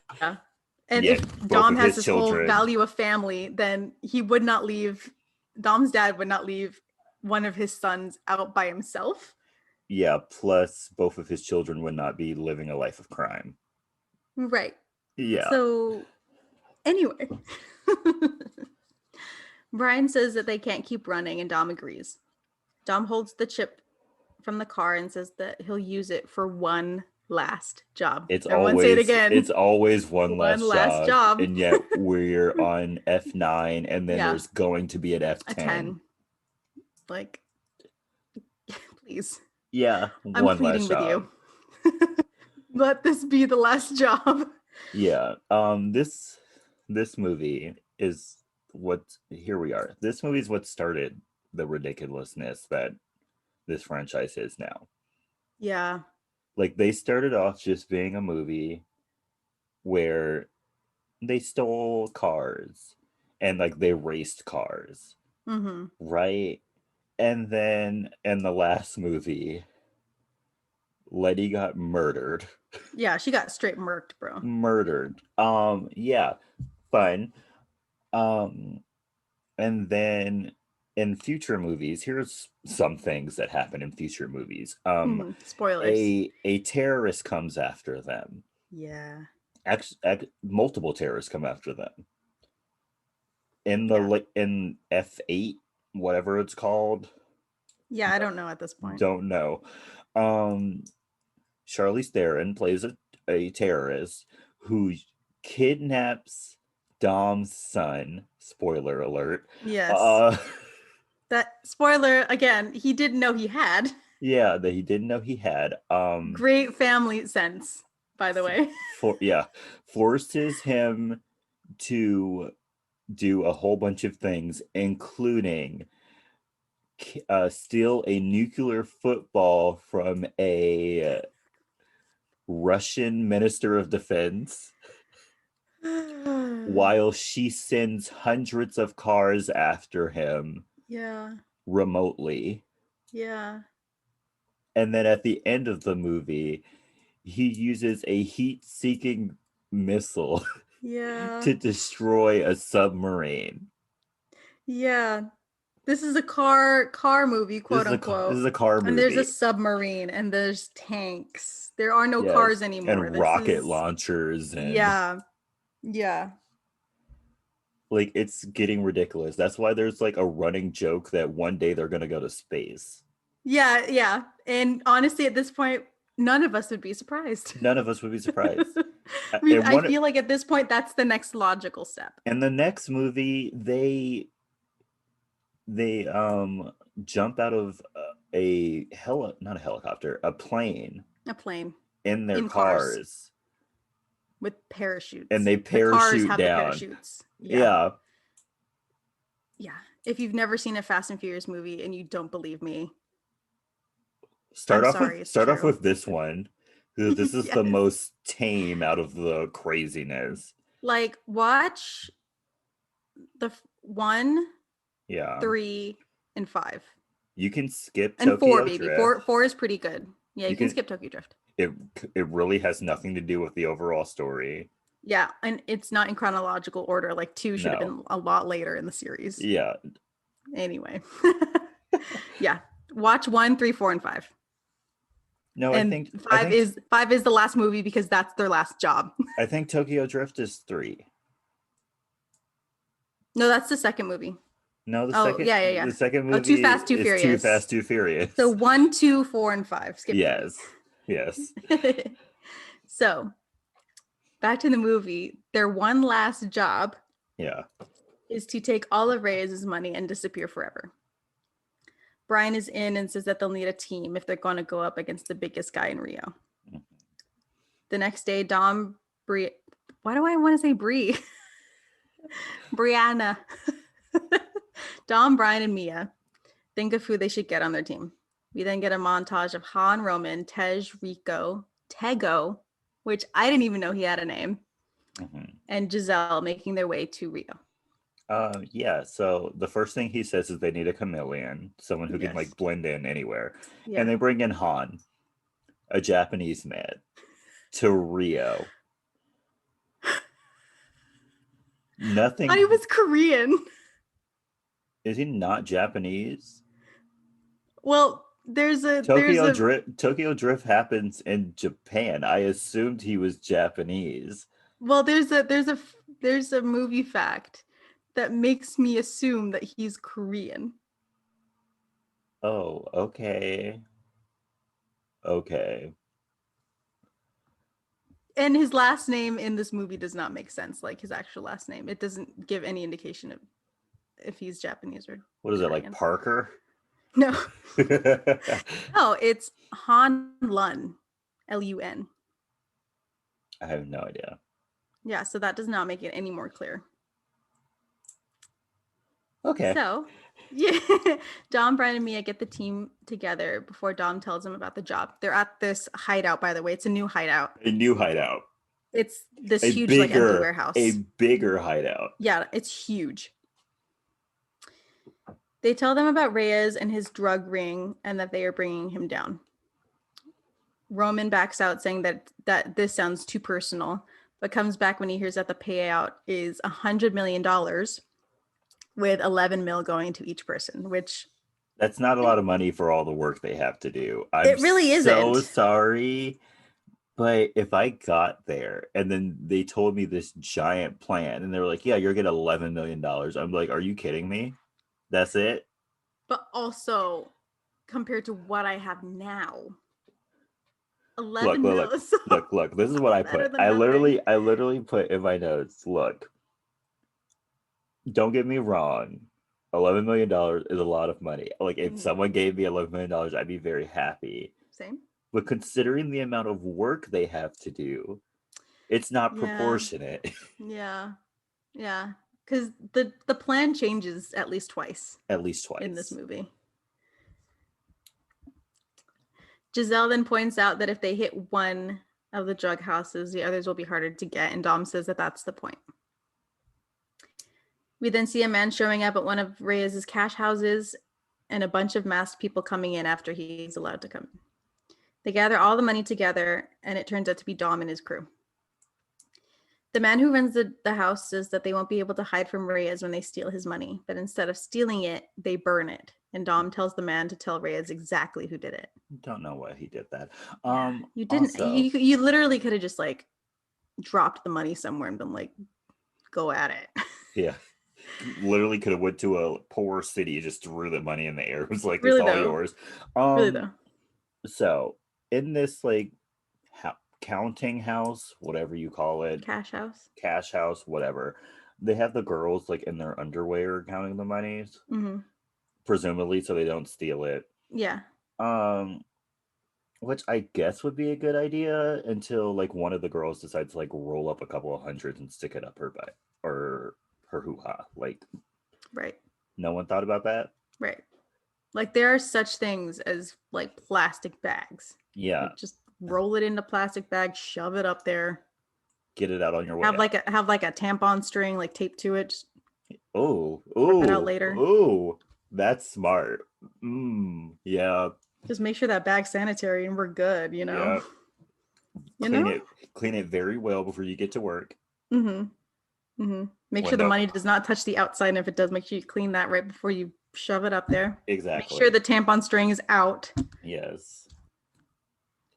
And if Dom has this whole value of family, then he would not leave... Dom's dad would not leave one of his sons out by himself. Yeah, plus both of his children would not be living a life of crime. Right. Yeah. So anyway, Brian says that they can't keep running, and Dom agrees. Dom holds the chip from the car and says that he'll use it for one last job. Everyone say it It's again. always one One last last job, job. and yet we're on F9, and then Yeah. there's going to be an A F10. 10. Like, please. Yeah, I'm one pleading last with job. you. Let this be the last job. Yeah. This movie is what here we are. This movie is what started the ridiculousness that this franchise is now. Yeah. Like they started off just being a movie where they stole cars and like they raced cars, Mm-hmm. right? And then in the last movie, Letty got murdered. Yeah, she got straight murked, bro. Murdered. Yeah, fun. Um, and then in future movies, here's some things that happen in future movies. Spoilers. A terrorist comes after them. Yeah. Multiple terrorists come after them. In in F8, whatever it's called. Yeah, I don't know at this point. Don't know. Charlize Theron plays a terrorist who kidnaps Dom's son. Spoiler alert. Yes. That spoiler again, he didn't know he had. Yeah, that he didn't know he had. Great family sense, by the way. Forces him to do a whole bunch of things, including steal a nuclear football from a Russian minister of defense while she sends hundreds of cars after him. Yeah. Remotely. Yeah. And then at the end of the movie, he uses a heat-seeking missile to destroy a submarine. Yeah. This is a car movie, quote unquote. This is a car movie. And there's a submarine and there's tanks. There are no cars anymore. And rocket launchers and Yeah. Like it's getting ridiculous. That's why there's like a running joke that one day they're gonna go to space. Yeah. And honestly, at this point, none of us would be surprised. None of us would be surprised. I feel like at this point, that's the next logical step. In the next movie, they jump out of a plane in their cars with parachutes, and they parachute down. Parachutes. Yeah. If you've never seen a Fast and Furious movie and you don't believe me, start off with this one. This is the most tame out of the craziness. Like, watch the 1, 3, and 5. You can skip and Tokyo 4, baby. Drift. 4 is pretty good. Yeah, you can skip Tokyo Drift. It really has nothing to do with the overall story. Yeah, and it's not in chronological order. Like 2 should have been a lot later in the series. Yeah. Anyway. Yeah. Watch 1, 3, 4, and 5. No, and I think 5 is the last movie because that's their last job. I think Tokyo Drift is 3. No, that's the second movie. No, yeah. The second movie Too Fast, Too Furious. Too Fast, Too Furious. So 1, 2, 4, and 5. Skip. Yes. So back to the movie. Their one last job is to take all of Reyes' money and disappear forever. Brian is in and says that they'll need a team if they're going to go up against the biggest guy in Rio. Mm-hmm. The next day, Dom, why do I want to say Brie? Brianna. Dom, Brian, and Mia think of who they should get on their team. We then get a montage of Han, Roman, Tego, which I didn't even know he had a name, and Giselle making their way to Rio. So the first thing he says is they need a chameleon, someone who can like blend in anywhere. And they bring in Han, a Japanese man, to Rio. Nothing. I thought he was Korean. Is he not Japanese? Well, there's a Tokyo Drift happens in Japan. I assumed he was Japanese. well, there's a movie fact that makes me assume that he's Korean. Oh, okay. Okay. And his last name in this movie does not make sense, like his actual last name. It doesn't give any indication of if he's Japanese or What is it, like Korean. Parker? No. No, it's Han Lun. Lun. I have no idea. Yeah, so that does not make it any more clear. Okay. So, yeah, Dom, Brian, and Mia get the team together before Dom tells them about the job. They're at this hideout, by the way. It's a new hideout. A new hideout. It's this huge, like, empty warehouse. A bigger hideout. Yeah, it's huge. They tell them about Reyes and his drug ring and that they are bringing him down. Roman backs out, saying that this sounds too personal, but comes back when he hears that the payout is $100 million with 11 mil going to each person, which that's not a lot of money for all the work they have to do. It really isn't. So sorry, but if I got there and then they told me this giant plan and they were like, yeah, you're getting $11 million. I'm like, are you kidding me? That's it? But also, compared to what I have now, 11 look, this is what I put. I literally put in my notes, look, don't get me wrong, $11 million is a lot of money. Like, if someone gave me $11 million, I'd be very happy. Same. But considering the amount of work they have to do, it's not proportionate. Yeah. Because the plan changes at least twice. At least twice. In this movie. Giselle then points out that if they hit one of the drug houses, the others will be harder to get. And Dom says that that's the point. We then see a man showing up at one of Reyes' cash houses and a bunch of masked people coming in after he's allowed to come. They gather all the money together, and it turns out to be Dom and his crew. The man who runs the house says that they won't be able to hide from Reyes when they steal his money, but instead of stealing it, they burn it. And Dom tells the man to tell Reyes exactly who did it. Don't know why he did that. You didn't. Also, you literally could have just like dropped the money somewhere and been like, go at it. Yeah. Literally could have went to a poor city, just threw the money in the air. It was like, really it's all yours. Really though. So in this like counting house, whatever you call it, cash house, whatever, they have the girls like in their underwear counting the monies, presumably so they don't steal it. Yeah. Which I guess would be a good idea until like one of the girls decides to like roll up a couple of hundreds and stick it up her butt or her hoo-ha. Like, right. No one thought about that. Right. Like there are such things as like plastic bags. Yeah. Like, just roll it into plastic bag, shove it up there. Get it out on your way. Have like a tampon string like taped to it. Oh, it out later. Oh, that's smart. Yeah. Just make sure that bag's sanitary and we're good, you know. Yeah. Clean it very well before you get to work. Make sure the money does not touch the outside, and if it does, make sure you clean that right before you shove it up there. Exactly. Make sure the tampon string is out. Yes.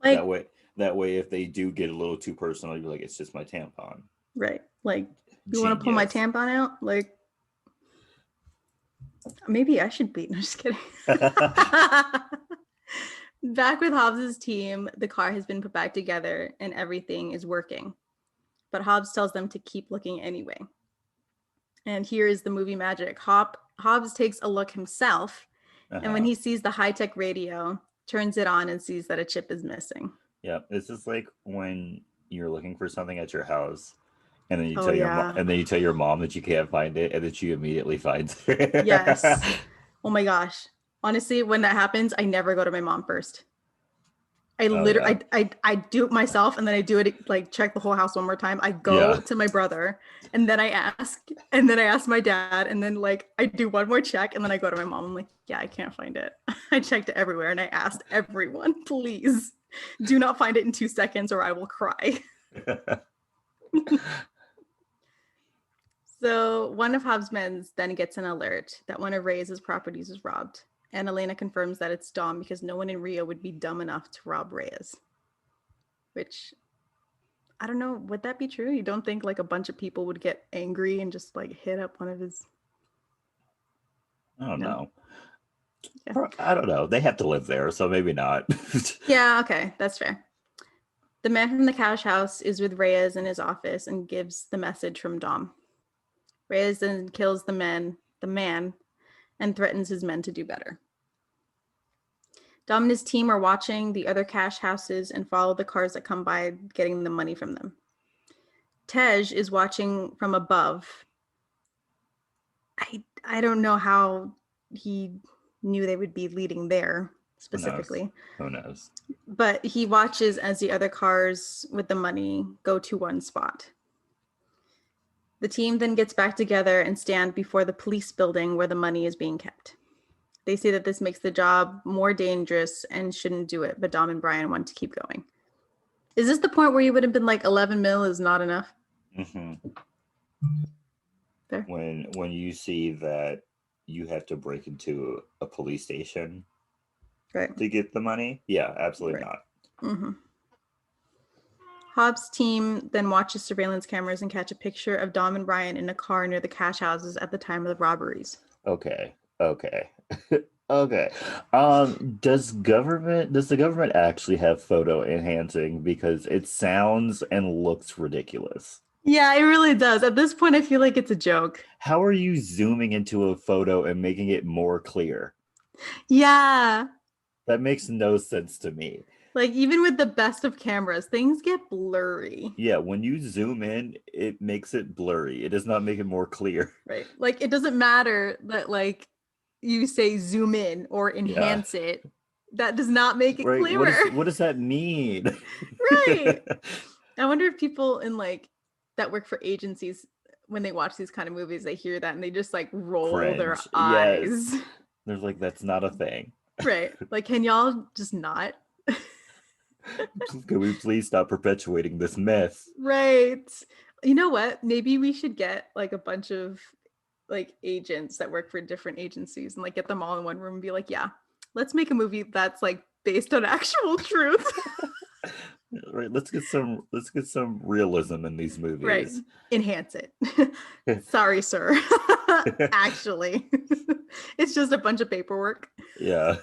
Like that way, if they do get a little too personal, you're like, it's just my tampon. Right. Like, you want to pull my tampon out? Like, maybe I should be. No, just kidding. Back with Hobbs's team, the car has been put back together and everything is working. But Hobbs tells them to keep looking anyway. And here is the movie magic. Hobbs takes a look himself, and when he sees the high-tech radio, turns it on and sees that a chip is missing. Yeah, this is like when you're looking for something at your house, and then you tell your mom that you can't find it, and then she immediately finds it. Yes. Oh my gosh. Honestly, when that happens, I never go to my mom first. I do it myself, and then I do it like check the whole house one more time. I go to my brother, and then I ask my dad, and then like I do one more check, and then I go to my mom. I'm like, yeah, I can't find it. I checked it everywhere, and I asked everyone, please do not find it in 2 seconds, or I will cry. So one of Hobbs' men then gets an alert that one of Reyes' properties is robbed, And Elena confirms that it's Dom because no one in Rio would be dumb enough to rob Reyes. Which, I don't know, would that be true? You don't think like a bunch of people would get angry and just like hit up one of his... I don't know. Yeah. I don't know. They have to live there, so maybe not. Yeah, okay, that's fair. The man from the cash house is with Reyes in his office and gives the message from Dom. Reyes then kills the man, and threatens his men to do better. Dom and his team are watching the other cash houses and follow the cars that come by, getting the money from them. Tej is watching from above. I don't know how he knew they would be leading there specifically. Who knows? But he watches as the other cars with the money go to one spot. The team then gets back together and stand before the police building where the money is being kept. They say that this makes the job more dangerous and shouldn't do it, but Dom and Brian want to keep going. Is this the point where you would have been like 11 mil is not enough? Mm-hmm. Fair. When you see that you have to break into a police station to get the money, yeah, absolutely not. Mm-hmm. Hobbs' team then watches surveillance cameras and catch a picture of Dom and Brian in a car near the cash houses at the time of the robberies. Okay. Okay. Does the government actually have photo enhancing? Because it sounds and looks ridiculous. Yeah, it really does. At this point, I feel like it's a joke. How are you zooming into a photo and making it more clear? Yeah. That makes no sense to me. Like, even with the best of cameras, things get blurry. Yeah, when you zoom in, it makes it blurry. It does not make it more clear. Right. Like, it doesn't matter that, like, you say zoom in or enhance it. That does not make it clearer. What does that mean? Right. I wonder if people in, like, that work for agencies, when they watch these kind of movies, they hear that and they just, like, roll their eyes. Yes. They're like, that's not a thing. Right. Like, can y'all just not? Can we please stop perpetuating this myth? Right. You know what? Maybe we should get like a bunch of like agents that work for different agencies and like get them all in one room and be like, yeah, let's make a movie that's like based on actual truth. Right. Let's get some realism in these movies. Right. Enhance it. Sorry, sir. Actually. It's just a bunch of paperwork. Yeah.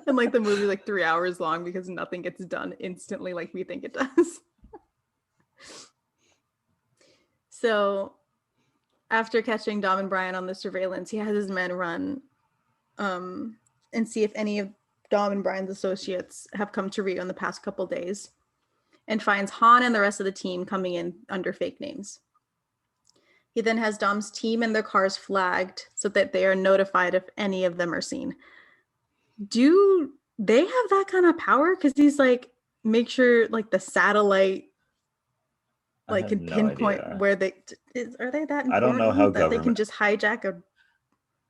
And like the movie like 3 hours long because nothing gets done instantly like we think it does. So after catching Dom and Brian on the surveillance, he has his men run and see if any of Dom and Brian's associates have come to Rio in the past couple days, and finds Han and the rest of the team coming in under fake names. He then has Dom's team and their cars flagged so that they are notified if any of them are seen. Do they have that kind of power? Because he's like, make sure like the satellite like can pinpoint where they are they that important? I don't know how that they can just hijack a...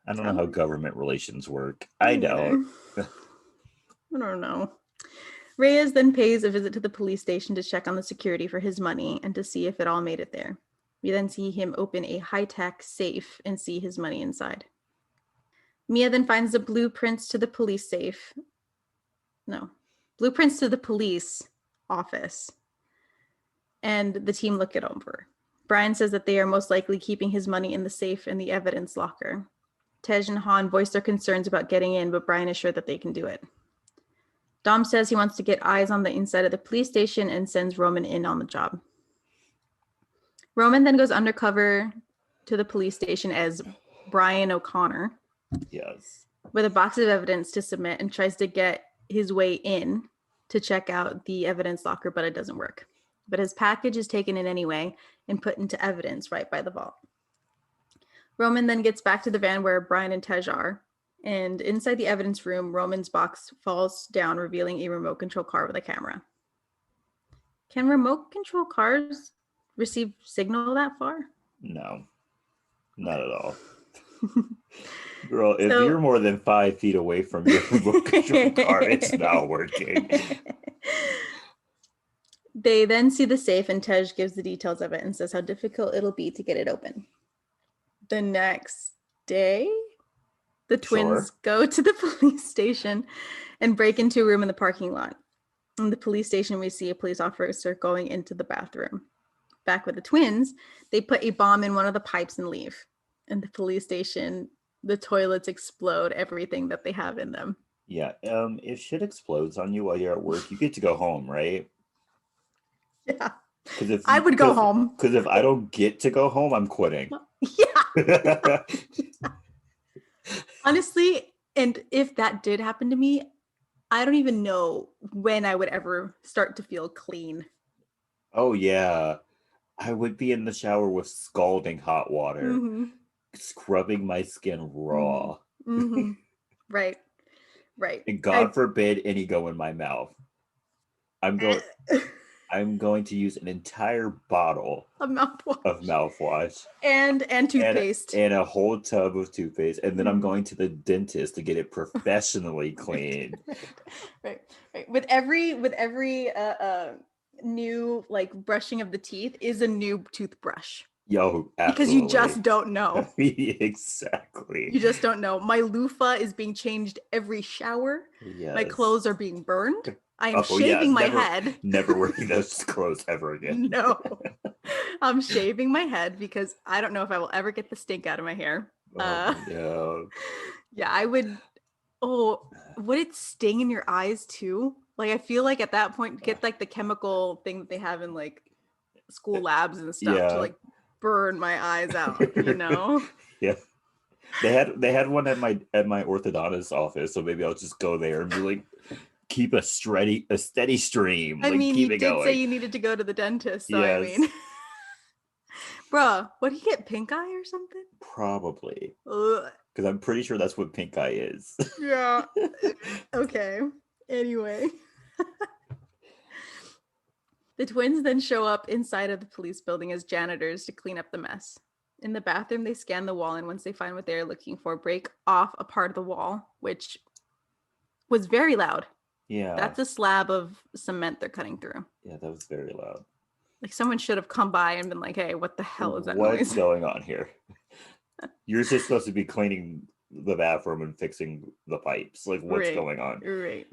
I don't know how government relations work. I don't. I don't know. Reyes then pays a visit to the police station to check on the security for his money and to see if it all made it there. We then see him open a high-tech safe and see his money inside. Mia then finds the blueprints to the police safe. No, blueprints to the police office. And the team look it over. Brian says that they are most likely keeping his money in the safe in the evidence locker. Tej and Han voice their concerns about getting in, but Brian is sure that they can do it. Dom says he wants to get eyes on the inside of the police station and sends Roman in on the job. Roman then goes undercover to the police station as Brian O'Connor. Yes. With a box of evidence to submit and tries to get his way in to check out the evidence locker, but it doesn't work. But his package is taken in anyway and put into evidence right by the vault. Roman then gets back to the van where Brian and Tej are, and inside the evidence room, Roman's box falls down, revealing a remote control car with a camera. Can remote control cars receive signal that far? No, not at all. Girl, if you're more than 5 feet away from your remote control car, it's not working. They then see the safe, and Tej gives the details of it and says how difficult it'll be to get it open. The next day, The twins Sure. go to the police station and break into a room in the parking lot. In the police station, we see a police officer going into the bathroom. Back with the twins, they put a bomb in one of the pipes and leave. In the police station, the toilets explode everything that they have in them. Yeah. If shit explodes on you while you're at work, you get to go home, right? Yeah. Because if I you would go home. because if I don't get to go home, I'm quitting. Yeah. Honestly, and if that did happen to me, I don't even know when I would ever start to feel clean. Oh yeah. I would be in the shower with scalding hot water, Mm-hmm. scrubbing my skin Mm-hmm. raw. Mm-hmm. Right. Right. And God forbid any go in my mouth. I'm going I'm going to use an entire bottle A of mouthwash mouthwash and toothpaste. and a whole tub of toothpaste, and then I'm Mhm. going to the dentist to get it professionally cleaned. Right, right. With every new like brushing of the teeth is a new toothbrush Yo, because you absolutely. just don't know. Exactly. You just don't know. My loofah is being changed every shower. My Yes. clothes are being burned. I am Oh yeah, shaving my never head. never wearing those clothes ever again. No. I'm shaving my head because I don't know if I will ever get the stink out of my hair. Oh no. Yeah, I would. Oh, would it sting in your eyes too? Like, I feel like at that point, get like the chemical thing that they have in like school labs and stuff to Yeah. like burn my eyes out, you know? Yeah. They had one at my orthodontist office, so maybe I'll just go there and be like, keep a steady stream, I like mean, you keep it did say going. you needed to go to the dentist, so I Yes, mean, bruh, what do you get? Pink eye or something? probably. Ugh. Because I'm pretty sure that's what pink eye is. Yeah. Okay. Anyway. The twins then show up inside of the police building as janitors to clean up the mess. In the bathroom, they scan the wall, and once they find what they're looking for, break off a part of the wall, which was very loud. Yeah. That's a slab of cement they're cutting through. Yeah, that was very loud. Like someone should have come by and been like, hey, what the hell is that What's noise? going on here? You're just supposed to be cleaning the bathroom and fixing the pipes. Like, what's Right, going on? right.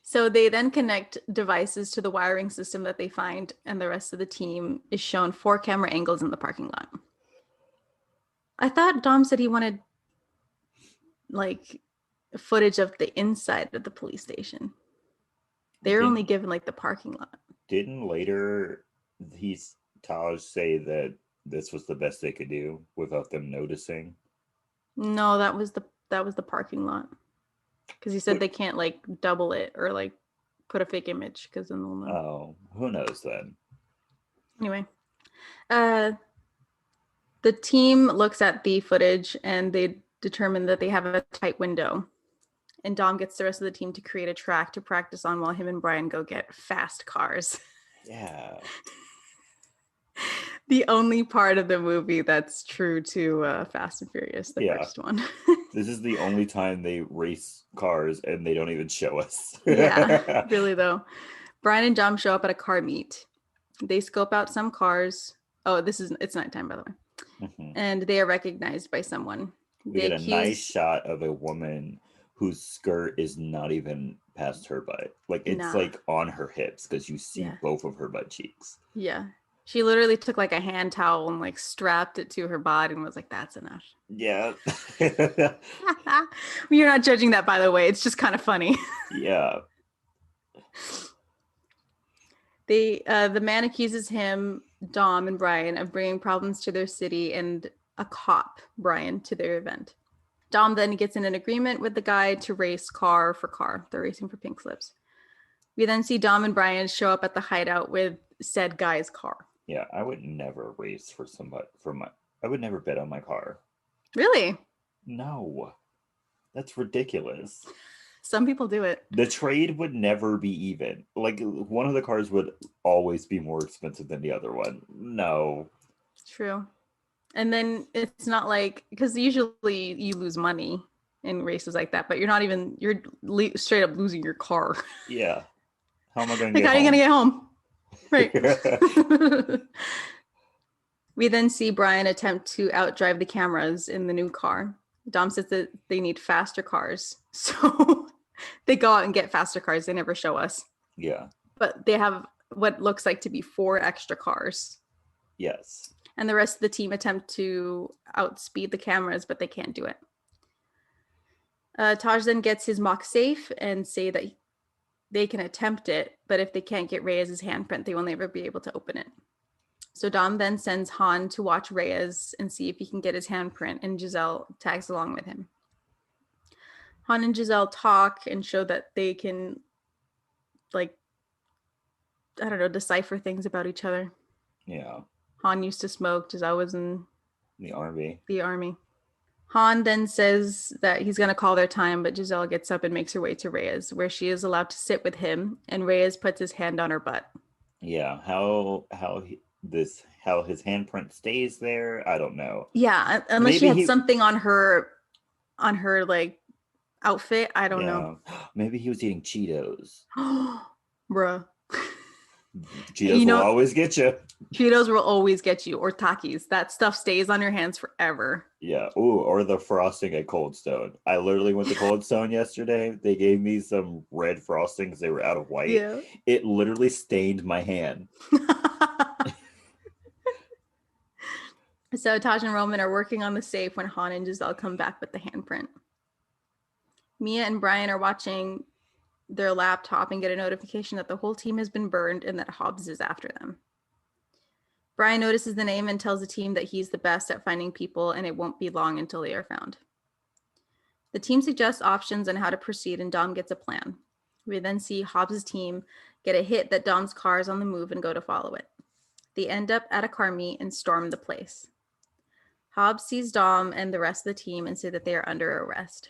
So they then connect devices to the wiring system that they find, and the rest of the team is shown 4 camera angles in the parking lot. I thought Dom said he wanted like footage of the inside of the police station. They're only given like the parking lot. Didn't later he's Taj say that this was the best they could do without them noticing? No, that was the parking lot. Because he said But, they can't like double it or like put a fake image because then they'll know. oh, who knows then? Anyway, uh, the team looks at the footage and they determine that they have a tight window. And Dom gets the rest of the team to create a track to practice on while him and Brian go get fast cars. Yeah. The only part of the movie that's true to Fast and Furious, the Yeah. first one. This is the only time they race cars and they don't even show us. Yeah, really though. Brian and Dom show up at a car meet. They scope out some cars. Oh, it's nighttime, by the way. Mhm. And they are recognized by someone. We They get a nice accuse shot of a woman whose skirt is not even past her butt. Like it's Nah. like on her hips because you see Yeah. both of her butt cheeks. Yeah. She literally took like a hand towel and like strapped it to her body and was like, that's enough. Yeah. You're not judging that, by the way. It's just kind of funny. Yeah. The man accuses him, Dom, and Brian of bringing problems to their city and a cop, Brian, to their event. Dom then gets in an agreement with the guy to race car for car. They're racing for pink slips. We then see Dom and Brian show up at the hideout with said guy's car. Yeah, I would never race for somebody I would never bet on my car. Really? No. That's ridiculous. Some people do it. The trade would never be even. Like one of the cars would always be more expensive than the other one. No. True. And then it's not like, because usually you lose money in races like that, but you're straight up losing your car. Yeah. How am I going to Like, get how are you home? going to get home? Right. We then see Brian attempt to outdrive the cameras in the new car. Dom says that they need faster cars. So they go out and get faster cars. They never show us. Yeah. But they have what looks like to be 4 extra cars. Yes. And the rest of the team attempt to outspeed the cameras, but they can't do it. Taj then gets his mock safe and say that they can attempt it, but if they can't get Reyes' handprint, they will never be able to open it. So Dom then sends Han to watch Reyes and see if he can get his handprint, and Giselle tags along with him. Han and Giselle talk and show that they can, like, I don't know, decipher things about each other. Yeah. Han used to smoke. Giselle was in the army. Han then says that he's going to call their time, but Giselle gets up and makes her way to Reyes, where she is allowed to sit with him, and Reyes puts his hand on her butt. Yeah, how his handprint stays there, I don't know. Yeah, unless she had something on her like outfit, I don't know. Maybe he was eating Cheetos. Bruh. Cheetos will always get you. Cheetos will always get you, or Takis. That stuff stays on your hands forever. Yeah. Ooh, or the frosting at Cold Stone. I literally went to Cold Stone yesterday. They gave me some red frosting because they were out of white. Yeah. It literally stained my hand. So Taj and Roman are working on the safe when Han and Giselle come back with the handprint. Mia and Brian are watching their laptop and get a notification that the whole team has been burned and that Hobbs is after them. Brian notices the name and tells the team that he's the best at finding people and it won't be long until they are found. The team suggests options on how to proceed and Dom gets a plan. We then see Hobbs' team get a hit that Dom's car is on the move and go to follow it. They end up at a car meet and storm the place. Hobbs sees Dom and the rest of the team and say that they are under arrest.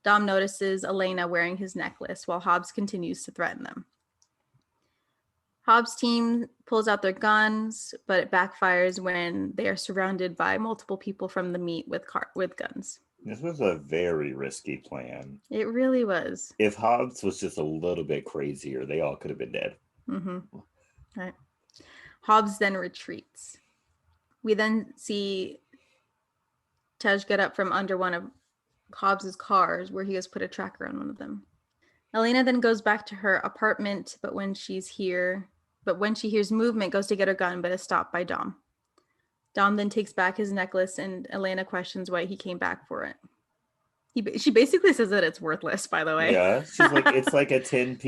Dom notices Elena wearing his necklace while Hobbs continues to threaten them. Hobbs' team pulls out their guns, but it backfires when they are surrounded by multiple people from the meet with guns. This was a very risky plan. It really was. If Hobbs was just a little bit crazier, they all could have been dead. Mm-hmm. Right. Hobbs then retreats. We then see Tej get up from under one of Hobbs's cars where he has put a tracker on one of them. Elena then goes back to her apartment, but when she hears movement, goes to get her gun, but is stopped by Dom. Dom then takes back his necklace, and Elena questions why he came back for it. She basically says that it's worthless, by the way. Yeah, she's like, it's like a $10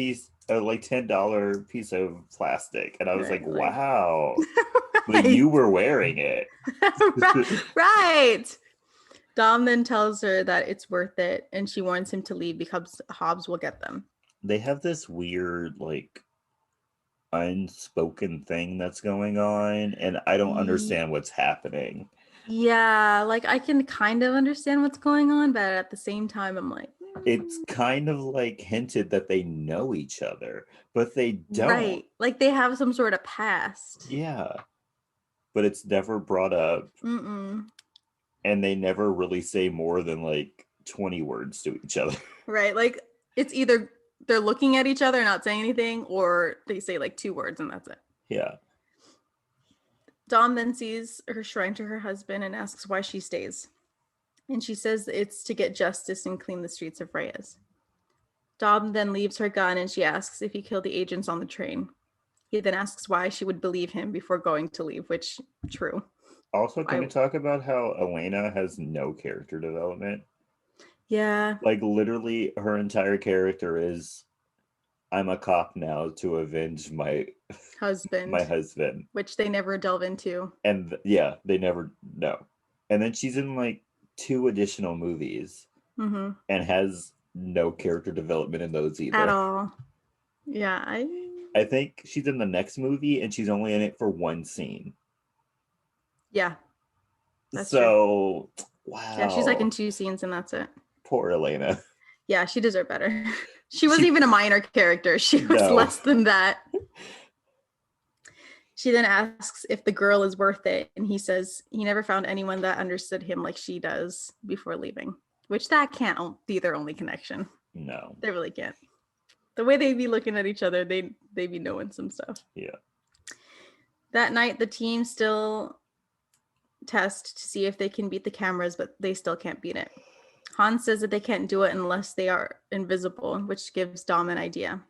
piece of plastic. And I was like, wow. Right. But you were wearing it. Right. Dom then tells her that it's worth it, and she warns him to leave because Hobbs will get them. They have this weird, like, unspoken thing that's going on, and I don't understand what's happening. Yeah, like, I can kind of understand what's going on, but at the same time, I'm like... It's kind of, like, hinted that they know each other, but they don't. Right, like, they have some sort of past. Yeah. But it's never brought up. Mm-mm. And they never really say more than like 20 words to each other. Right. Like it's either they're looking at each other, not saying anything, or they say like 2 words and that's it. Yeah. Dom then sees her shrine to her husband and asks why she stays. And she says it's to get justice and clean the streets of Reyes. Dom then leaves her gun and she asks if he killed the agents on the train. He then asks why she would believe him before going to leave, which true. Also, can we talk about how Elena has no character development? Yeah. Like, literally, her entire character is, I'm a cop now to avenge my husband. Which they never delve into. And, they never know. And then she's in, like, 2 additional movies. Mm-hmm. And has no character development in those either. At all. Yeah, I think she's in the next movie, and she's only in it for 1 scene. Yeah. That's true. Wow. Yeah, she's like in 2 scenes and that's it. Poor Elena. Yeah, she deserved better. She wasn't even a minor character. She was less than that. She then asks if the girl is worth it. And he says he never found anyone that understood him like she does before leaving. Which that can't be their only connection. No. They really can't. The way they be looking at each other, they be knowing some stuff. Yeah. That night, the team still test to see if they can beat the cameras, but they still can't beat it. Han says that they can't do it unless they are invisible, which gives Dom an idea.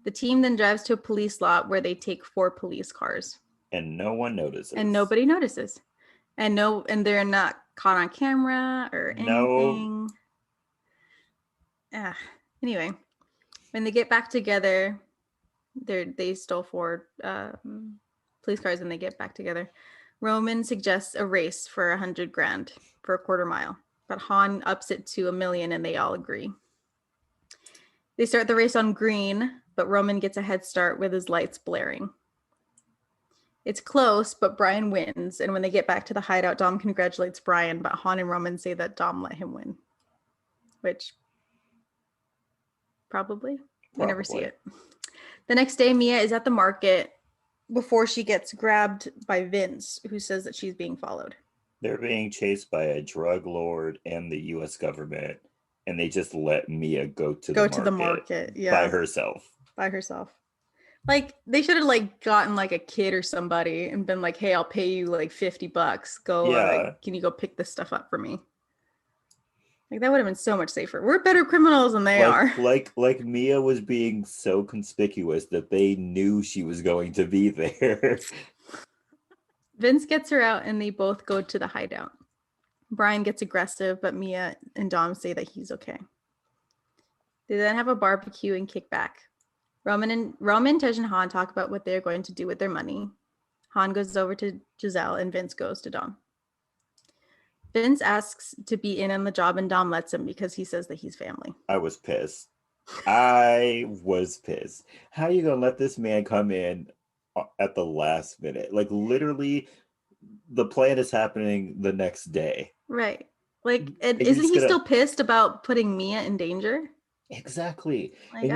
The team then drives to a police lot where they take 4 police cars. And no one notices. And nobody notices. And they're not caught on camera or anything. Anyway, when they get back together, they stole 4 police cars and they get back together. Roman suggests a race for $100,000 for a quarter mile, but Han ups it to $1 million and they all agree. They start the race on green, but Roman gets a head start with his lights blaring. It's close, but Brian wins, and when they get back to the hideout, Dom congratulates Brian, but Han and Roman say that Dom let him win, which probably. We never see it. The next day, Mia is at the market before she gets grabbed by Vince, who says that she's being followed. They're being chased by a drug lord and the U.S. government, and they just let Mia go to the market by herself. Like, they should have like gotten like a kid or somebody and been like, "Hey, I'll pay you like $50. Go, can you go pick this stuff up for me?" Like, that would have been so much safer. We're better criminals than they are. Like Mia was being so conspicuous that they knew she was going to be there. Vince gets her out and they both go to the hideout. Brian gets aggressive, but Mia and Dom say that he's okay. They then have a barbecue and kick back. Roman, Tej, and Han talk about what they're going to do with their money. Han goes over to Giselle and Vince goes to Dom. Vince asks to be in on the job and Dom lets him because he says that he's family. I was pissed. How are you going to let this man come in at the last minute? Like, literally, the plan is happening the next day. Right. Like, and isn't he still pissed about putting Mia in danger? Exactly. Like,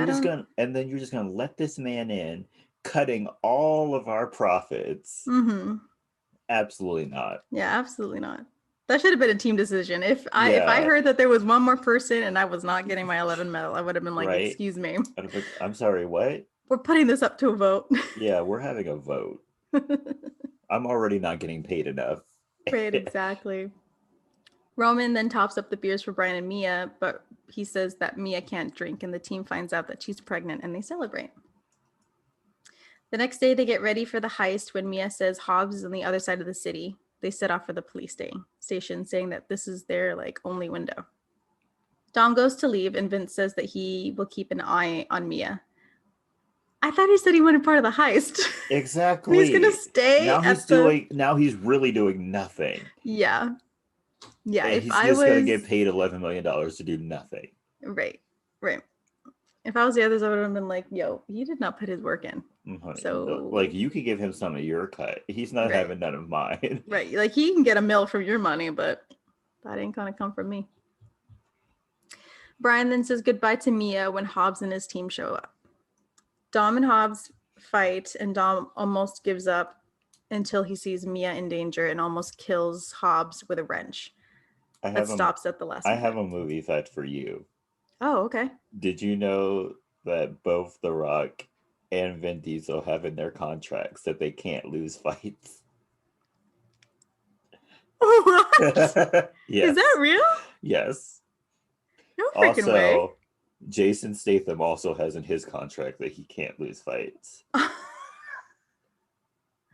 and then you're just gonna let this man in, cutting all of our profits. Mm-hmm. Absolutely not. Yeah, absolutely not. That should have been a team decision. If I heard that there was one more person and I was not getting my 11 medal, I would have been like, "Excuse me. I'm sorry, what? We're putting this up to a vote." Yeah, we're having a vote. I'm already not getting paid enough. Right, exactly. Roman then tops up the beers for Brian and Mia, but he says that Mia can't drink, and the team finds out that she's pregnant, and they celebrate. The next day, they get ready for the heist when Mia says Hobbs is on the other side of the city. They set off for the police station, saying that this is their only window. Dom goes to leave, and Vince says that he will keep an eye on Mia. I thought he said he wanted part of the heist. Exactly. He's gonna stay. Now he's really doing nothing. Yeah. Yeah, and he's just going to get paid $11 million to do nothing. Right. If I was the others, I would have been like, "Yo, he did not put his work in." Mm-hmm. So, like, you could give him some of your cut. He's not having none of mine. Right. Like, he can get $1 million from your money, but that ain't going to come from me. Brian then says goodbye to Mia when Hobbs and his team show up. Dom and Hobbs fight, and Dom almost gives up until he sees Mia in danger and almost kills Hobbs with a wrench. Stops at the last minute. I have a movie fact for you. Oh, okay. Did you know that both The Rock and Vin Diesel have in their contracts that they can't lose fights? What? Yes. Is that real? Yes. No freaking way. Jason Statham also has in his contract that he can't lose fights.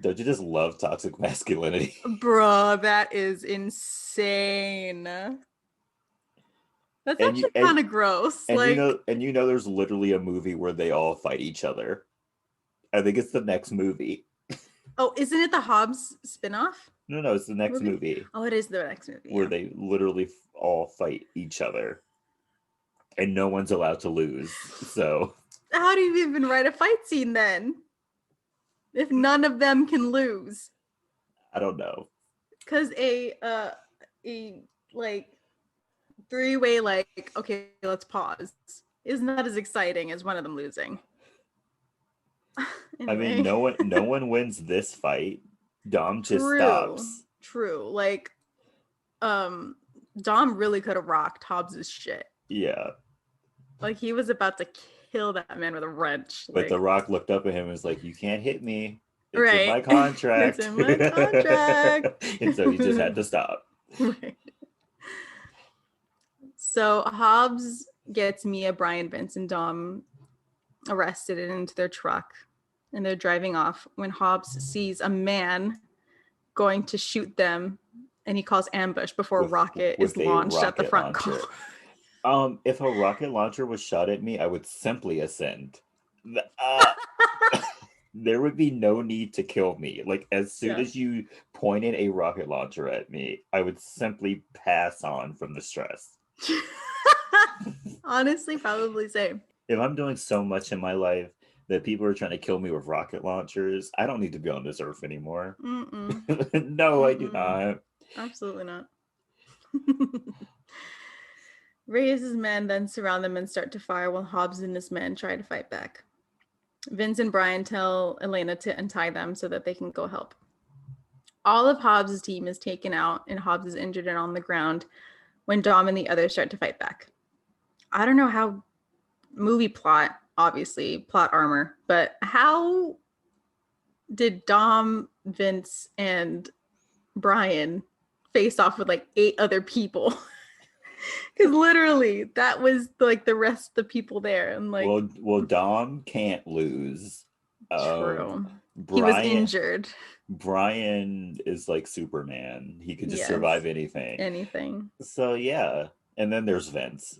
Don't you just love toxic masculinity? Bro, that is insane. That's actually kind of gross. And you know there's literally a movie where they all fight each other. I think it's the next movie. Oh, isn't it the Hobbs spinoff? No, it's the next movie. Oh, it is the next movie. Where they literally all fight each other. And no one's allowed to lose. So how do you even write a fight scene then? If none of them can lose? I don't know. Because a three-way okay, let's pause is not as exciting as one of them losing. Anyway. I mean, no one wins this fight. Dom just stops. True. Dom really could have rocked Hobbs's shit. Yeah. He was about to kill that man with a wrench. But The Rock looked up at him and was like, "You can't hit me." It's in Right. my contract. It's in my contract. And so he just had to stop. Right. So Hobbs gets Mia, Brian, Vince, and Dom arrested and into their truck, and they're driving off when Hobbs sees a man going to shoot them, and he calls ambush before a rocket is a launched at the rocket front launcher. car. If a rocket launcher was shot at me, I would simply ascend. There would be no need to kill me. Like, as soon as you pointed a rocket launcher at me, I would simply pass on from the stress. Honestly, probably same. If I'm doing so much in my life that people are trying to kill me with rocket launchers, I don't need to be on this earth anymore. No, I do not. Absolutely not. Reyes' men then surround them and start to fire while Hobbs and his men try to fight back. Vince and Brian tell Elena to untie them so that they can go help. All of Hobbs' team is taken out, and Hobbs is injured and on the ground when Dom and the others start to fight back. I don't know how movie plot, obviously, plot armor, but how did Dom, Vince, and Brian face off with like 8 other people? Because literally that was like the rest of the people there. And like, well, Dom can't lose. True. Brian, he was injured. Brian is like Superman. He could just survive anything. Anything. So yeah. And then there's Vince.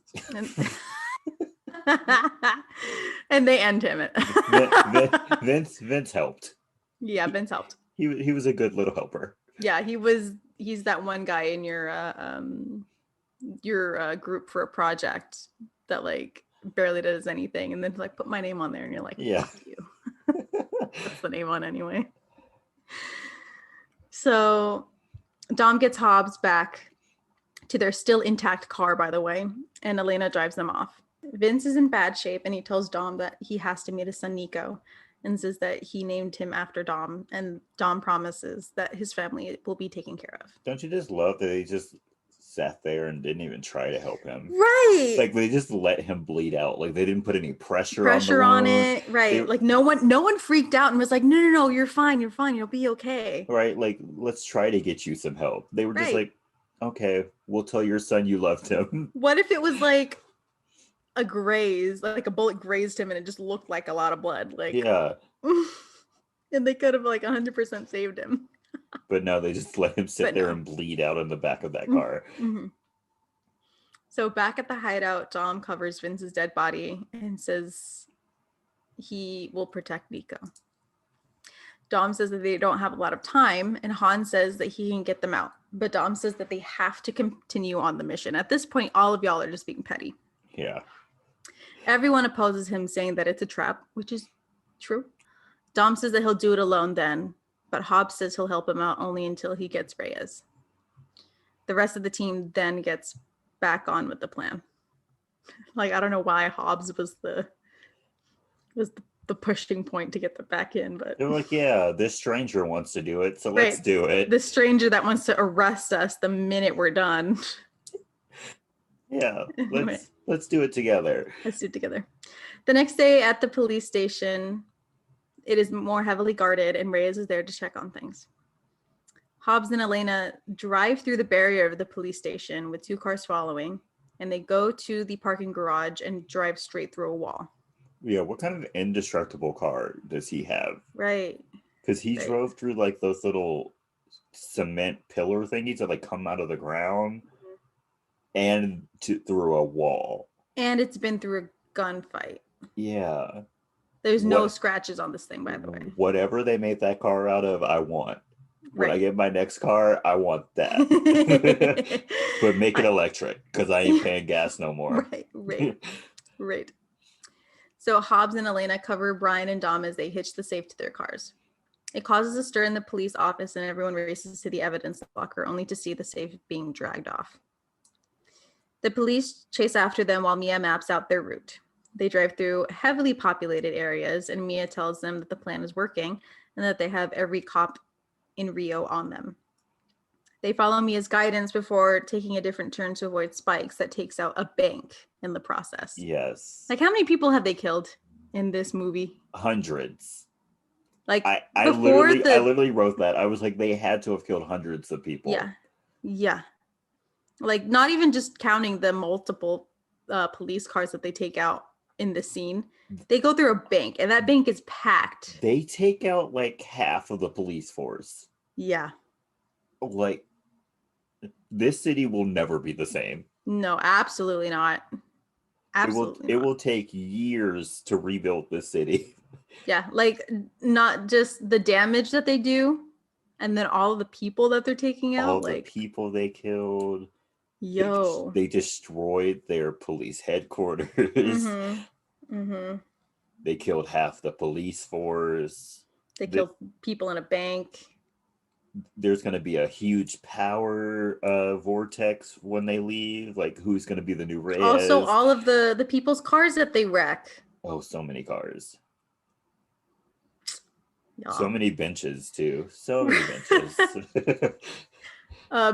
And they end him. Vince helped. Yeah, Vince helped. He was a good little helper. Yeah, he's that one guy in your group for a project that like barely does anything, and then like put my name on there, and you're like, yeah, fuck you. That's the name on anyway. So Dom gets Hobbs back to their still intact car, by the way, and Elena drives them off. Vince is in bad shape, and he tells Dom that he has to meet his son Nico, and says that he named him after Dom, and Dom promises that his family will be taken care of. Don't you just love that they just sat there and didn't even try to help him? Right. Like they just let him bleed out. Like they didn't put any pressure on it. Right. Like no one freaked out and was like, no, you're fine, you'll be okay. Right. Like, let's try to get you some help. They were just like, okay, we'll tell your son you loved him. What if it was like a graze, like a bullet grazed him and it just looked like a lot of blood? Like, yeah. And they could have like 100% saved him. But no, they just let him sit there and bleed out in the back of that car. Mm-hmm. So back at the hideout, Dom covers Vince's dead body and says he will protect Nico. Dom says that they don't have a lot of time, and Han says that he can get them out. But Dom says that they have to continue on the mission. At this point, all of y'all are just being petty. Yeah. Everyone opposes him, saying that it's a trap, which is true. Dom says that he'll do it alone then, but Hobbs says he'll help him out only until he gets Reyes. The rest of the team then gets back on with the plan. Like, I don't know why Hobbs was the pushing point to get them back in, but they're like, yeah, this stranger wants to do it, so let's do it. The stranger that wants to arrest us the minute we're done. Yeah, let's do it together. Let's do it together. The next day at the police station, it is more heavily guarded, and Reyes is there to check on things. Hobbs and Elena drive through the barrier of the police station with 2 cars following, and they go to the parking garage and drive straight through a wall. Yeah, what kind of indestructible car does he have? Right. Because he drove through like those little cement pillar thingies that like come out of the ground and through a wall. And it's been through a gunfight. Yeah. There's no scratches on this thing, by the way. Whatever they made that car out of, I want. When I get my next car, I want that. But make it electric, because I ain't paying gas no more. Right. So Hobbs and Elena cover Brian and Dom as they hitch the safe to their cars. It causes a stir in the police office, and everyone races to the evidence locker, only to see the safe being dragged off. The police chase after them while Mia maps out their route. They drive through heavily populated areas, and Mia tells them that the plan is working and that they have every cop in Rio on them. They follow Mia's guidance before taking a different turn to avoid spikes that takes out a bank in the process. Yes. Like, how many people have they killed in this movie? Hundreds. Like I before literally wrote that. I was like, they had to have killed hundreds of people. Yeah. Like not even just counting the multiple police cars that they take out in the scene. They go through a bank, and that bank is packed. They take out like half of the police force. Yeah. Like, this city will never be the same. No, absolutely not. Absolutely It not. will take years to rebuild this city. Yeah, like not just the damage that they do, and then all of the people that they're taking out. All the Like, people they killed. yo. They destroyed their police headquarters. They killed half the police force. They killed people in a bank. There's going to be a huge power vortex when they leave. Like, who's going to be the new Reyes? Also, all of the people's cars that they wreck. Oh, so many cars. Yeah. So many benches, too. So many benches.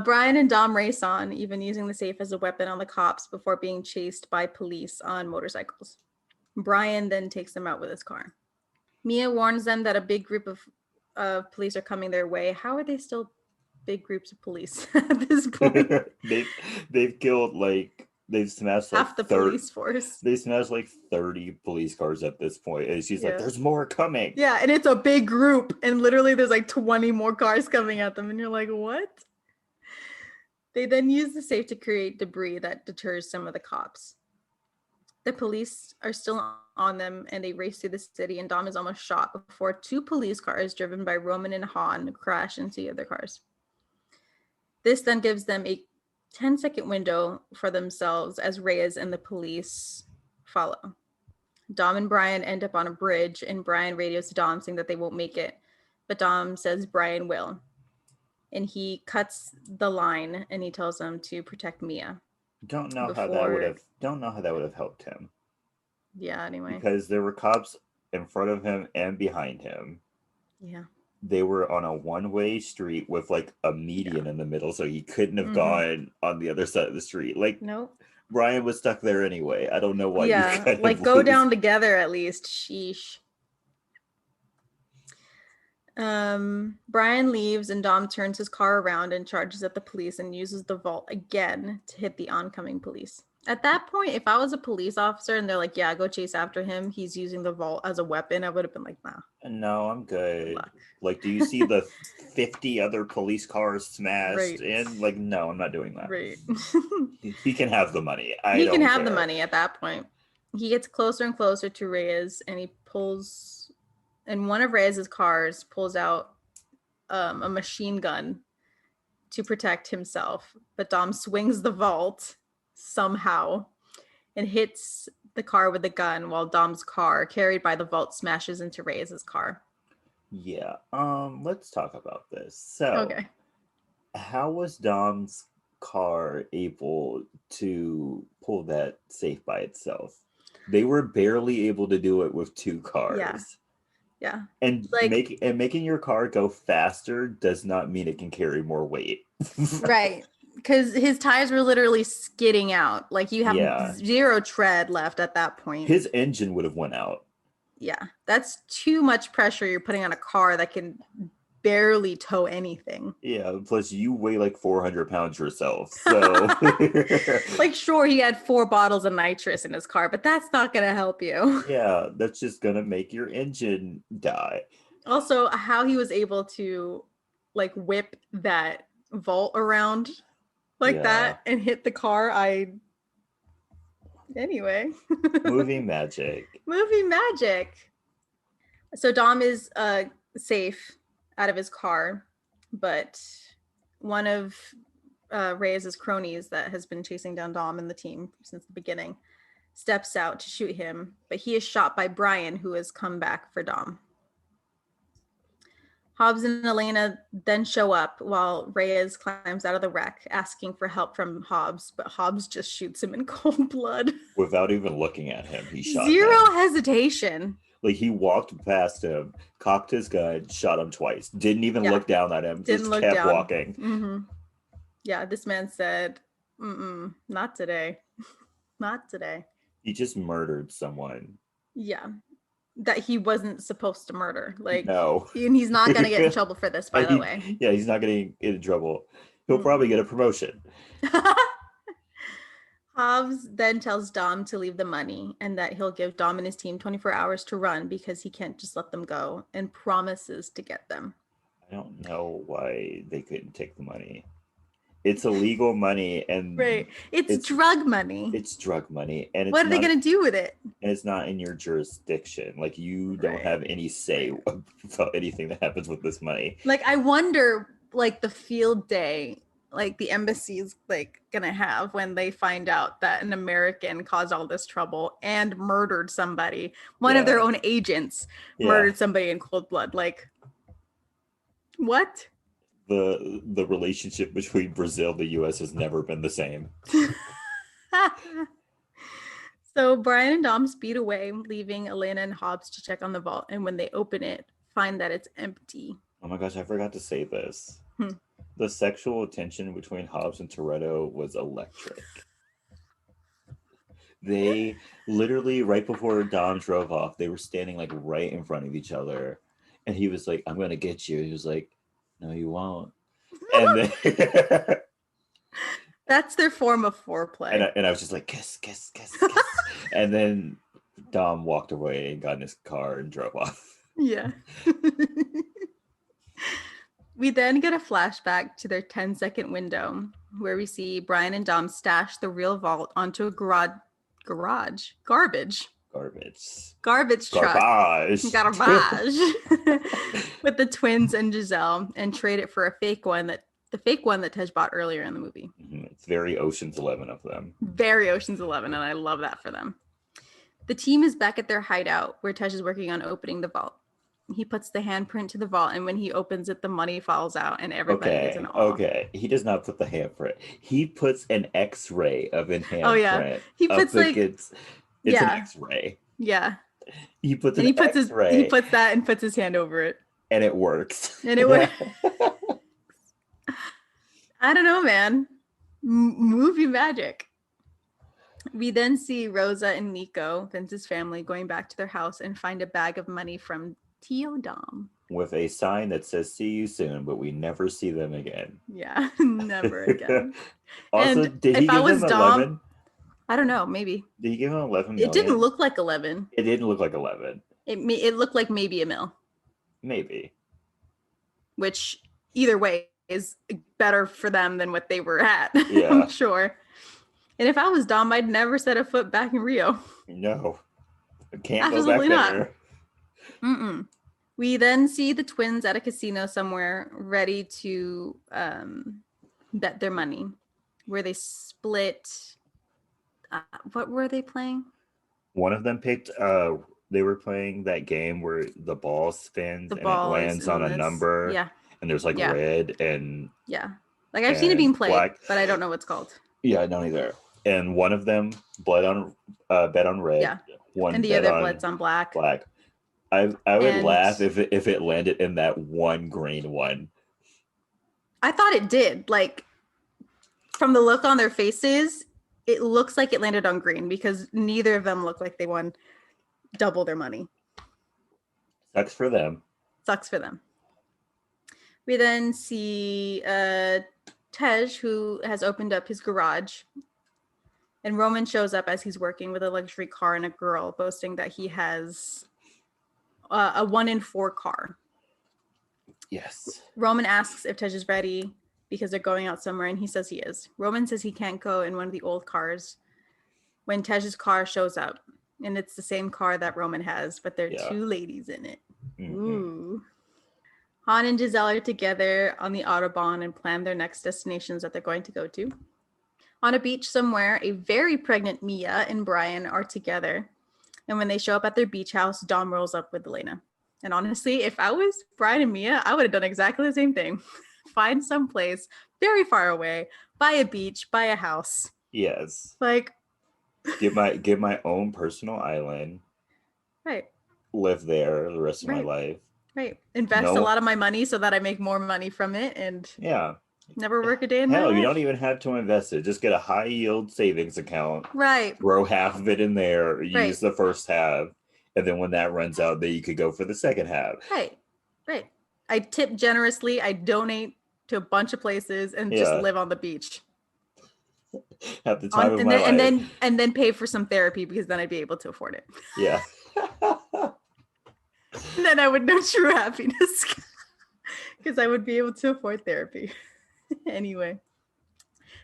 Brian and Dom race on, even using the safe as a weapon on the cops before being chased by police on motorcycles. Brian then takes them out with his car. Mia warns them that a big group of police are coming their way. How are they still big groups of police at this point? They've killed they've smashed half the police force. They smashed like 30 police cars at this point, and she's like, "There's more coming." Yeah, and it's a big group, and literally there's like 20 more cars coming at them, and you're like, "What?" They then use the safe to create debris that deters some of the cops. The police are still on them, and they race through the city, and Dom is almost shot before 2 police cars driven by Roman and Han crash into the other cars. This then gives them a 10-second window for themselves as Reyes and the police follow. Dom and Brian end up on a bridge, and Brian radios to Dom saying that they won't make it, but Dom says Brian will. And he cuts the line, and he tells them to protect Mia. Don't know how that would have helped him. Yeah, anyway. Because there were cops in front of him and behind him. Yeah. They were on a one-way street with like a median in the middle, so he couldn't have gone on the other side of the street. Like, nope. Brian was stuck there anyway. I don't know why. Yeah, like go down together at least. Sheesh. Brian leaves, and Dom turns his car around and charges at the police and uses the vault again to hit the oncoming police. At that point, if I was a police officer and they're like, yeah, go chase after him, he's using the vault as a weapon, I would have been like, nah. No, I'm good. Like, do you see the 50 other police cars smashed in? Like, no, I'm not doing that. Right. He can have the money. He can have the money at that point. He gets closer and closer to Reyes, and he pulls, and one of Reyes's cars pulls out a machine gun to protect himself. But Dom swings the vault somehow and hits the car with the gun, while Dom's car, carried by the vault, smashes into Reyes's car. Yeah. Let's talk about this. So, how was Dom's car able to pull that safe by itself? They were barely able to do it with 2 cars. Yeah. And making your car go faster does not mean it can carry more weight. Right. Because his tires were literally skidding out. Like, you have 0 tread left at that point. His engine would have went out. Yeah. That's too much pressure you're putting on a car that can barely tow anything. Yeah. Plus, you weigh like 400 pounds yourself. So, like, sure, he had 4 bottles of nitrous in his car, but that's not going to help you. Yeah. That's just going to make your engine die. Also, how he was able to like whip that vault around like that and hit the car. Anyway. Movie magic. So Dom is safe out of his car, but one of Reyes's cronies that has been chasing down Dom and the team since the beginning steps out to shoot him, but he is shot by Brian, who has come back for Dom. Hobbs and Elena then show up while Reyes climbs out of the wreck, asking for help from Hobbs, but Hobbs just shoots him in cold blood. Without even looking at him, he shot him. 0 hesitation. Like, he walked past him, cocked his gun, shot him twice. Didn't even look down at him. Just kept walking. Mm-hmm. Yeah, this man said, not today. Not today. He just murdered someone. Yeah. that he wasn't supposed to murder. Like, No. and he's not gonna get in trouble for this, by the way. Yeah, he's not getting in trouble. He'll probably get a promotion. Hobbs then tells Dom to leave the money and that he'll give Dom and his team 24 hours to run because he can't just let them go, and promises to get them. I don't know why they couldn't take the money. It's illegal money, and right. It's drug money. It's drug money, and what are they gonna do with it? And it's not in your jurisdiction. Like, you don't have any say about anything that happens with this money. Like, I wonder, like, the field day, like the embassy's like gonna have when they find out that an American caused all this trouble and murdered somebody. One of their own agents murdered somebody in cold blood. Like, what? The relationship between Brazil and the US has never been the same. So Brian and Dom speed away, leaving Elena and Hobbs to check on the vault, and when they open it, find that it's empty. Oh my gosh, I forgot to say this. The sexual tension between Hobbs and Toretto was electric. They literally, right before Dom drove off, they were standing like right in front of each other, and he was like, "I'm gonna get you." He was like, "No, you won't." And then that's their form of foreplay. And I was just like, kiss, kiss, kiss, kiss. And then Dom walked away and got in his car and drove off. Yeah. We then get a flashback to their 10-second window where we see Brian and Dom stash the real vault onto a garbage truck. Garbage. With the twins and Giselle, and trade it for the fake one that Tej bought earlier in the movie. It's very Ocean's 11 of them. Very Ocean's 11, and I love that for them. The team is back at their hideout where Tej is working on opening the vault. He puts the handprint to the vault, and when he opens it, the money falls out, and everybody is in awe. Okay, he does not put the handprint. He puts an X-ray of a handprint. Oh yeah, he puts like it's an X-ray. Yeah. He puts He puts that and puts his hand over it, and it works. And it works. I don't know, man. Movie magic. We then see Rosa and Nico, Vince's family, going back to their house and find a bag of money from Tio Dom. With a sign that says, "See you soon," but we never see them again. Yeah, never again. Also, and did he give him 11? I don't know, maybe. Did he give him 11 million? It didn't look like 11. It didn't look like 11. It looked like maybe $1 million. Maybe. Which, either way, is better for them than what they were at. Yeah. I'm sure. And if I was Dom, I'd never set a foot back in Rio. No. I can't Absolutely go back there. Not. We then see the twins at a casino somewhere, ready to bet their money, where they split. What were they playing? One of them picked. They were playing that game where the ball spins and it lands on a number. Yeah. And there's like red and like I've seen it being played, black. But I don't know what's called. Yeah, I don't either. And one of them bet on red. Yeah. And the other bets on black. I would laugh if it landed in that one green one. I thought it did. Like, from the look on their faces, it looks like it landed on green because neither of them look like they won double their money. Sucks for them. We then see Tej, who has opened up his garage, and Roman shows up as he's working with a luxury car and a girl, boasting that he has a 1 in 4 car. Yes. Roman asks if Tej is ready because they're going out somewhere, and he says he is. Roman says he can't go in one of the old cars when Tej's car shows up, and it's the same car that Roman has, but there are 2 ladies in it. Mm-hmm. Ooh. Han and Giselle are together on the Autobahn and plan their next destinations that they're going to go to. On a beach somewhere, a very pregnant Mia and Brian are together. And when they show up at their beach house, Dom rolls up with Elena. And honestly, if I was Brian and Mia, I would have done exactly the same thing. Find some place very far away, buy a beach, buy a house. Yes. Like, get my own personal island. Right. Live there the rest of my life. Right. Invest a lot of my money so that I make more money from it and never work a day in my life. You don't even have to invest it. Just get a high yield savings account. Right. Throw half of it in there. Use the first half. And then when that runs out, then you could go for the second half. Right. I tip generously. I donate to a bunch of places and just live on the beach. At the time of my life. And then pay for some therapy because then I'd be able to afford it. Yeah. And then I would know true happiness because I would be able to afford therapy. Anyway,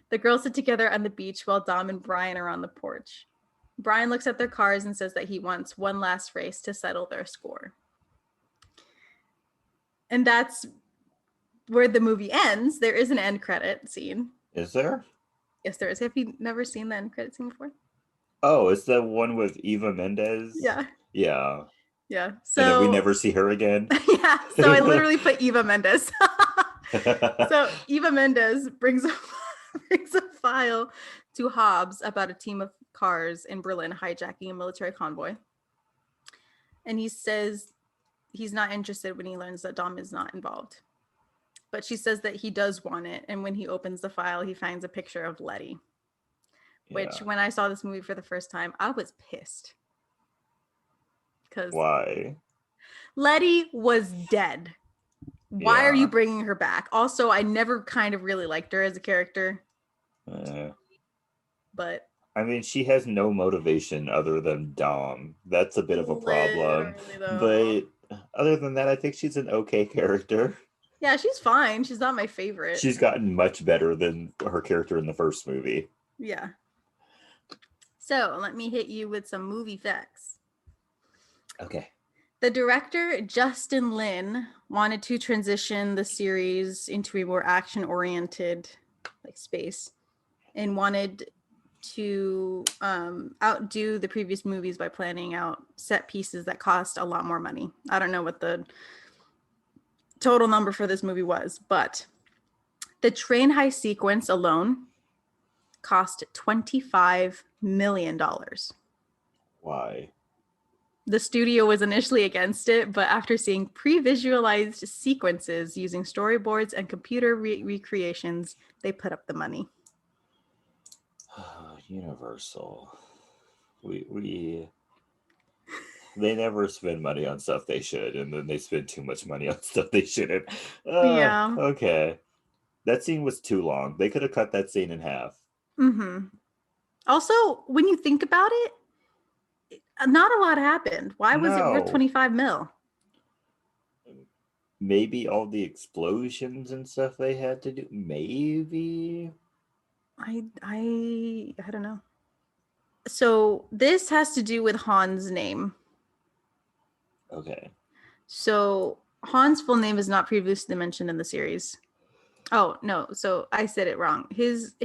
the girls sit together on the beach while Dom and Brian are on the porch. Brian looks at their cars and says that he wants one last race to settle their score. And that's where the movie ends. There is an end credit scene. Is there? Yes, there is. Have you never seen the end credit scene before? Oh, it's the one with Eva Mendes? Yeah. Yeah. Yeah. So, and then we never see her again? Yeah. So I literally put Eva Mendes. So Eva Mendes brings a file to Hobbs about a team of cars in Berlin hijacking a military convoy. And he says he's not interested when he learns that Dom is not involved. But she says that he does want it. And when he opens the file, he finds a picture of Letty. Which, when I saw this movie for the first time, I was pissed. Why? Letty was dead. Why are you bringing her back? Also, I never kind of really liked her as a character. But I mean, she has no motivation other than Dom. That's a bit of a problem. But other than that, I think she's an okay character. Yeah, she's fine. She's not my favorite. She's gotten much better than her character in the first movie. Yeah. So let me hit you with some movie facts. Okay. The director, Justin Lin, wanted to transition the series into a more action-oriented space and wanted to outdo the previous movies by planning out set pieces that cost a lot more money. I don't know what the total number for this movie was, but the train heist sequence alone cost $25 million. Why? The studio was initially against it, but after seeing pre-visualized sequences using storyboards and computer recreations, they put up the money. Universal. They never spend money on stuff they should, and then they spend too much money on stuff they shouldn't. Yeah. Okay. That scene was too long. They could have cut that scene in half. Mm-hmm. Also, when you think about it, not a lot happened. Why was it worth 25 mil? Maybe all the explosions and stuff they had to do. Maybe. I don't know. So this has to do with Han's name. Okay. So Han's full name is not previously mentioned in the series. Oh no, so I said it wrong. His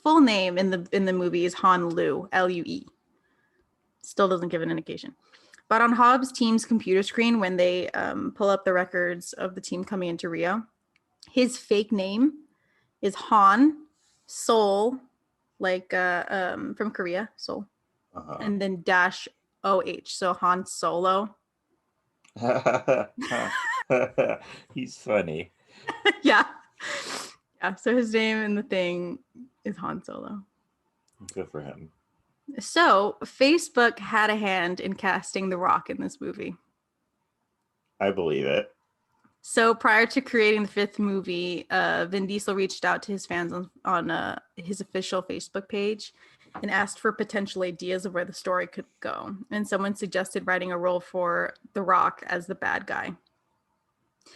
full name in the movie is Han Lu, Lue. Still doesn't give an indication. But on Hobbs' team's computer screen, when they pull up the records of the team coming into Rio, his fake name is Han Seoul, from Korea, Seoul, and then dash OH, so Han Solo. He's funny. Yeah. So his name in the thing is Han Solo. Good for him. So Facebook had a hand in casting The Rock in this movie. I believe it. So prior to creating the fifth movie, Vin Diesel reached out to his fans on his official Facebook page and asked for potential ideas of where the story could go. And someone suggested writing a role for The Rock as the bad guy.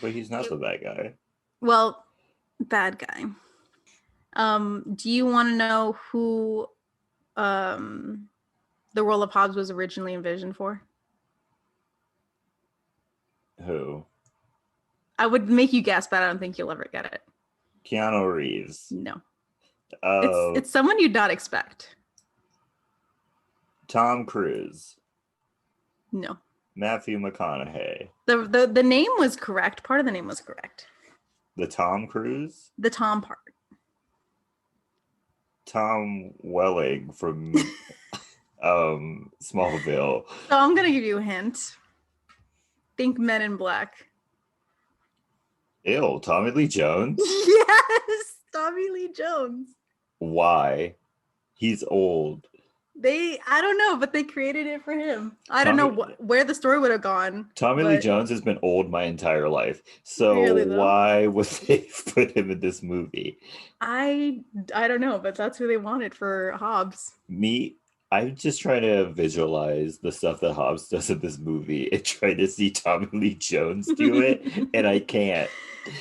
But he's not the bad guy. Well, bad guy. Do you want to know who the role of Hobbs was originally envisioned for? Who? I would make you guess, but I don't think you'll ever get it. Keanu Reeves. No. Oh. It's someone you'd not expect. Tom Cruise. No. Matthew McConaughey. The name was correct. Part of the name was correct. The Tom Cruise? The Tom part. Tom Welling from Smallville. So I'm gonna give you a hint. Think Men in Black. Ew, Tommy Lee Jones? Yes, Tommy Lee Jones. Why? He's old. I don't know, but they created it for him. I don't Tommy know where the story would have gone, Tommy Lee but Jones has been old my entire life. So really though, why would they put him in this movie? I I don't know, but that's who they wanted for Hobbs. Me, I'm just trying to visualize the stuff that Hobbs does in this movie and try to see Tommy Lee Jones do it, and I can't.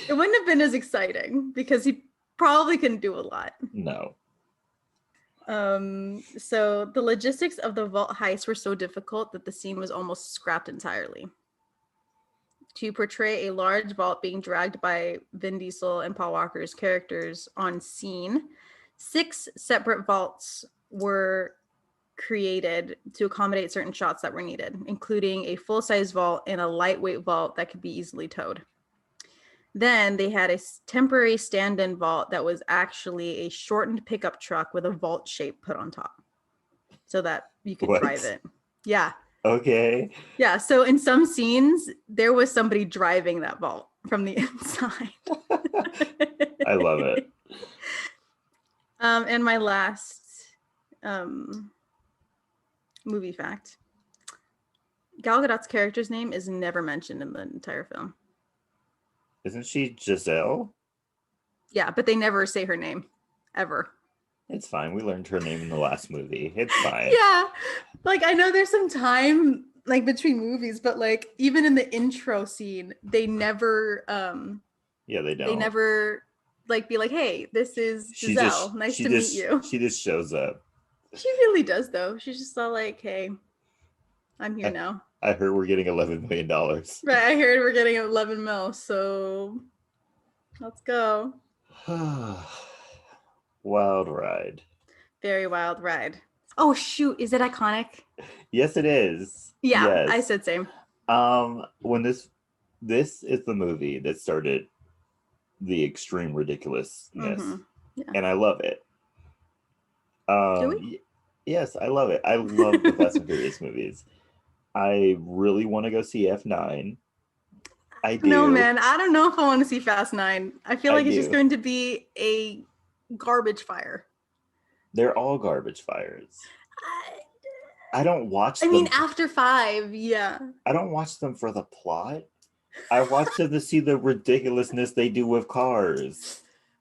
It wouldn't have been as exciting because he probably couldn't do a lot. No. So the logistics of the vault heist were so difficult that the scene was almost scrapped entirely. To portray a large vault being dragged by Vin Diesel and Paul Walker's characters on scene, 6 separate vaults were created to accommodate certain shots that were needed, including a full-size vault and a lightweight vault that could be easily towed. Then they had a temporary stand-in vault that was actually a shortened pickup truck with a vault shape put on top so that you could drive it. Yeah. Okay. Yeah. So in some scenes, there was somebody driving that vault from the inside. I love it. And my last movie fact. Gal Gadot's character's name is never mentioned in the entire film. Isn't she Giselle? Yeah, but they never say her name, ever. It's fine. We learned her name in the last movie. It's fine. Yeah. Like, I know there's some time, like, between movies, but, like, even in the intro scene, they never, yeah, they don't. They never, like, be like, hey, this is Giselle. Nice to meet you. She just shows up. She really does, though. She's just all like, hey, I'm here now. I heard we're getting $11 million. Right, I heard we're getting 11 mil, so let's go. Wild ride. Very wild ride. Oh, shoot. Is it iconic? Yes, it is. Yeah, yes. I said same. When this is the movie that started the extreme ridiculousness, yeah. And I love it. Do we? Yes, I love it. I love the Fast and Furious movies. I really want to go see F9. I do. No, man. I don't know if I want to see Fast 9. I feel like it's just going to be a garbage fire. They're all garbage fires. I don't watch them. I mean, after 5, yeah. I don't watch them for the plot. I watch them to see the ridiculousness they do with cars.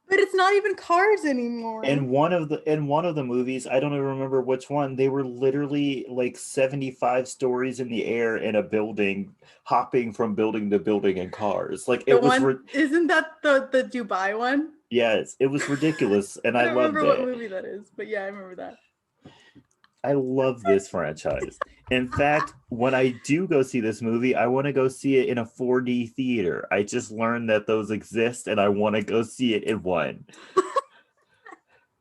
But it's not even cars anymore. In one of the movies, I don't even remember which one, they were literally like 75 stories in the air in a building, hopping from building to building in cars. Like it was. Isn't that the Dubai one? Yes, it was ridiculous, and I loved it. I don't remember what movie that is, but yeah, I remember that. I love this franchise. In fact, when I do go see this movie, I want to go see it in a 4D theater. I just learned that those exist, and I want to go see it in one.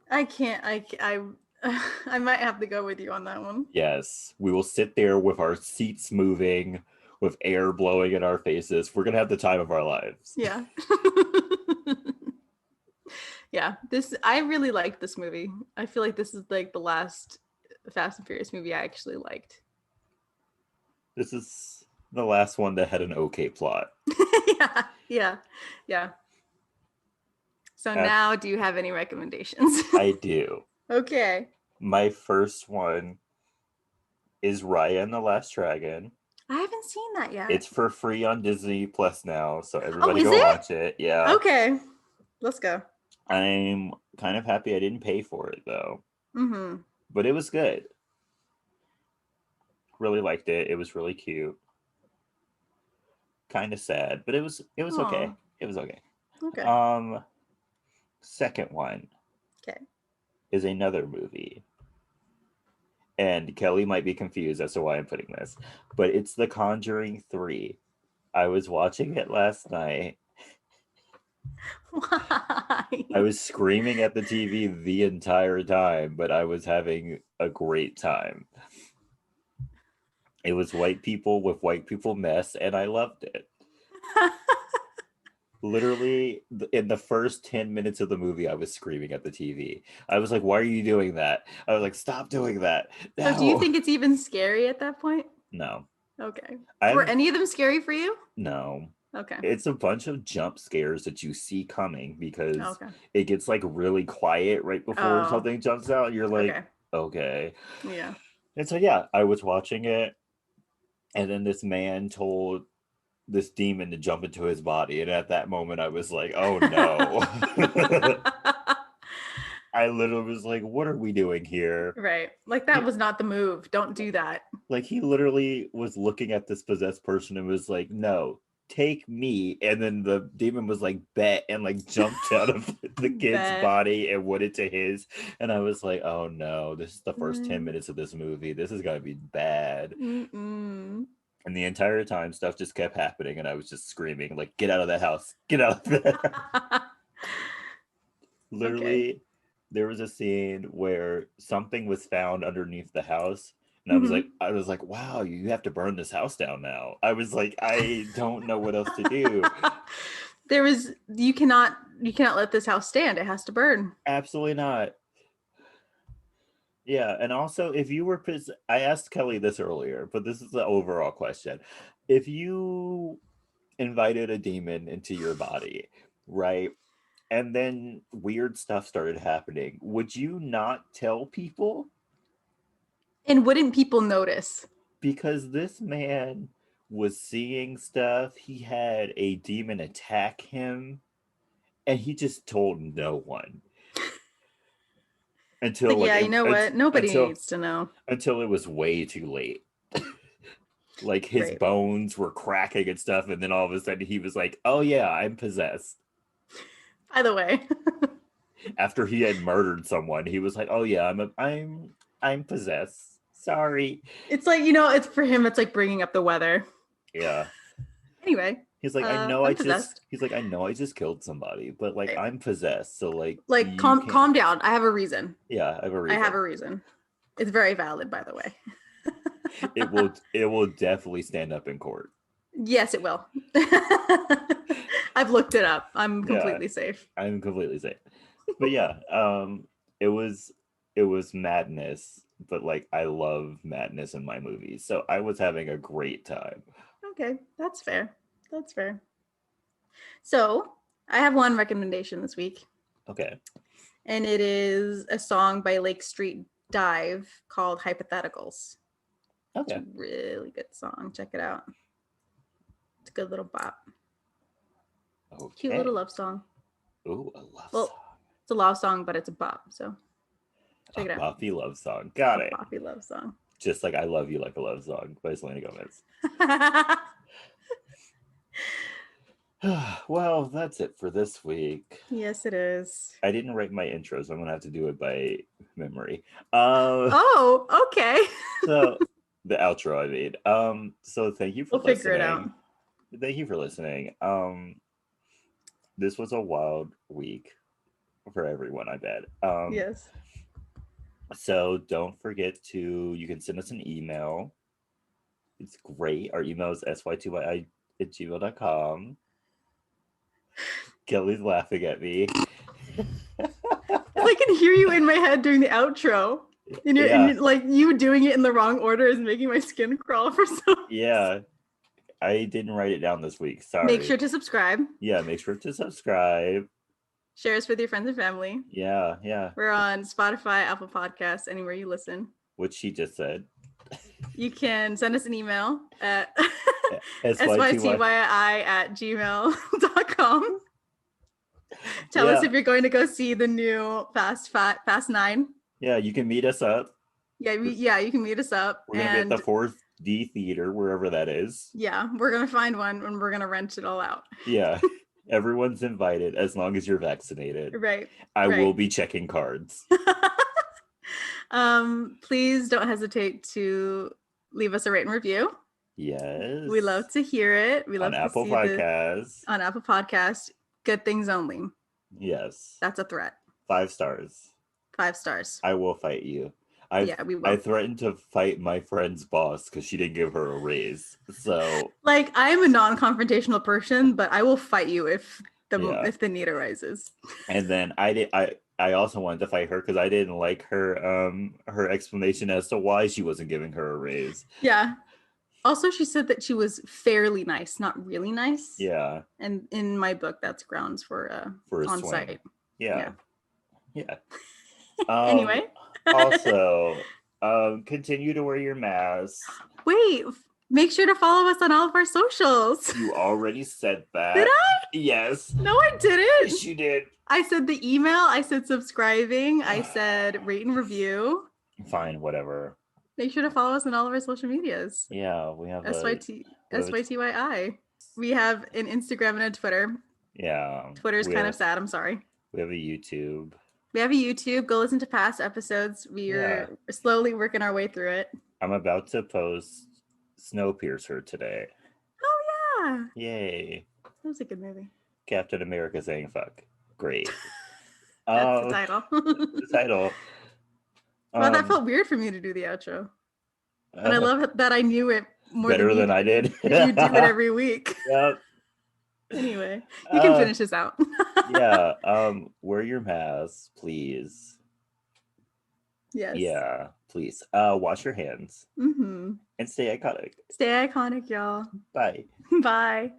I can't. I might have to go with you on that one. Yes, we will sit there with our seats moving, with air blowing in our faces. We're gonna have the time of our lives. Yeah. Yeah. I really liked this movie. I feel like this is like the last Fast and Furious movie I actually liked. This is the last one that had an okay plot. Yeah. So now, do you have any recommendations? I do. Okay. My first one is Raya and the Last Dragon. I haven't seen that yet. It's for free on Disney Plus now, so everybody go watch it. Yeah. Okay. Let's go. I'm kind of happy I didn't pay for it though. Mm-hmm. But it was good. Really liked it. It was really cute. Kind of sad, but it was okay. It was okay. Okay. Second one. Okay. Is another movie. And Kelly might be confused as to why I'm putting this, but it's The Conjuring 3. I was watching it last night. Why? I was screaming at the TV the entire time, but I was having a great time. It was white people with white people mess, and I loved it. Literally, in the first 10 minutes of the movie, I was screaming at the TV. I was like, why are you doing that? I was like, stop doing that. No. So do you think it's even scary at that point? No. Okay. Were any of them scary for you? No. Okay. It's a bunch of jump scares that you see coming because it gets like really quiet right before something jumps out. You're like, okay. Yeah. And so yeah, I was watching it, and then this man told this demon to jump into his body, and at that moment I was like, oh no. I literally was like, what are we doing here? Right. Like that was not the move. Don't do that. Like he literally was looking at this possessed person and was like, no, take me. And then the demon was like, bet, and like jumped out of the kid's Bet. body and went into his. And I was like, oh no, this is the first 10 Mm. minutes of this movie. This is gonna be bad. Mm-mm. And the entire time stuff just kept happening, and I was just screaming, like, get out of that house, get out of that. Okay. Literally, there was a scene where something was found underneath the house, and Mhm. I was like, wow, you have to burn this house down now. I was like, I don't know what else to do. You cannot let this house stand. It has to burn. Absolutely not. Yeah, and also if you were I asked Kelly this earlier, but this is the overall question. If you invited a demon into your body, right? And then weird stuff started happening, would you not tell people? And wouldn't people notice? Because this man was seeing stuff. He had a demon attack him, and he just told no one until Like, like yeah, you know what? Nobody until needs to know. it was way too late. Like his Right. bones were cracking and stuff, and then all of a sudden he was like, "Oh yeah, I'm possessed." By the way. After he had murdered someone, he was like, "Oh yeah, I'm possessed. Sorry." It's like, it's for him, it's like bringing up the weather. Yeah. Anyway, He's like, I I'm just possessed. he's like, I know I just killed somebody, but like Right. I'm possessed, so like Like, you can't. calm down. I have a reason. Yeah, I have a I have reason. a reason. It's very valid, by the way. It will definitely stand up in court. Yes, it will. I've looked it up. I'm Yeah, completely safe. I'm completely safe. But yeah, it was madness, but like I love madness in my movies, so I was having a great time. Okay, that's fair. That's fair. So, I have one recommendation this week, Okay. and it is a song by Lake Street Dive called Hypotheticals. It's Okay. a really good song. Check it out. It's a good little bop. Okay. Cute little love song. Ooh, a love Well, song. it's a love song, but it's a bop. So check it out. Boppy love song. Got it. Boppy love song. Just like I Love You Like a Love Song by Selena Gomez. Well, that's it for this week. Yes, it is. I didn't write my intro, so I'm gonna have to do it by memory. Oh, okay. So the outro, I mean. So thank you for We'll listening. figure it out. Thank you for listening. This was a wild week for everyone, I bet. Yes. So don't forget you can send us an email. It's great. Our email is sy2yi@gmail.com. Kelly's laughing at me. I can hear you in my head during the outro. And like you doing it in the wrong order is making my skin crawl for some reason. Yeah. I didn't write it down this week. Sorry. Make sure to subscribe. Yeah, make sure to subscribe. Share us with your friends and family. Yeah, yeah. We're on Spotify, Apple Podcasts, anywhere you listen. What she just said. You can send us an email at sytyi@gmail.com. Tell us if you're going to go see the new Fast 9. Yeah, you can meet us up. Yeah, you can meet us up. We're gonna be at the 4D theater, wherever that is. Yeah, we're gonna find one and we're gonna rent it all out. Yeah, everyone's invited as long as you're vaccinated. Right. I will be checking cards. Please don't hesitate to leave us a rate and review. Yes. We love to hear it. We love on Apple Podcasts. On Apple Podcasts. Good things only. Yes. That's a threat. 5 stars. 5 stars. I will fight you. We will. I threatened to fight my friend's boss because she didn't give her a raise. So like I am a non-confrontational person, but I will fight you if the need arises. And then I also wanted to fight her because I didn't like her explanation as to why she wasn't giving her a raise. Yeah. Also, she said that she was fairly nice, not really nice. Yeah. And in my book, that's grounds for on-site. Yeah. Yeah. Yeah. Anyway. Also, continue to wear your mask. Wait, make sure to follow us on all of our socials. You already said that. Did I? Yes. No, I didn't. Yes, you did. I said the email. I said subscribing. I said rate and review. Fine, whatever. Make sure to follow us on all of our social medias. Yeah, we have SYTYI. We have an Instagram and a Twitter. Yeah. Twitter's kind of sad. I'm sorry. We have a YouTube. We have a YouTube. Go listen to past episodes. We're slowly working our way through it. I'm about to post Snowpiercer today. Oh, yeah. Yay. That was a good movie. Captain America saying fuck. Great. That's the title. The title. Well, that felt weird for me to do the outro. But I love that I knew it more better than I did. You do it every week. Yep. Anyway, you can finish this out. Yeah. Wear your mask, please. Yes. Yeah, please. Wash your hands. Mm-hmm. And stay iconic. Stay iconic, y'all. Bye. Bye.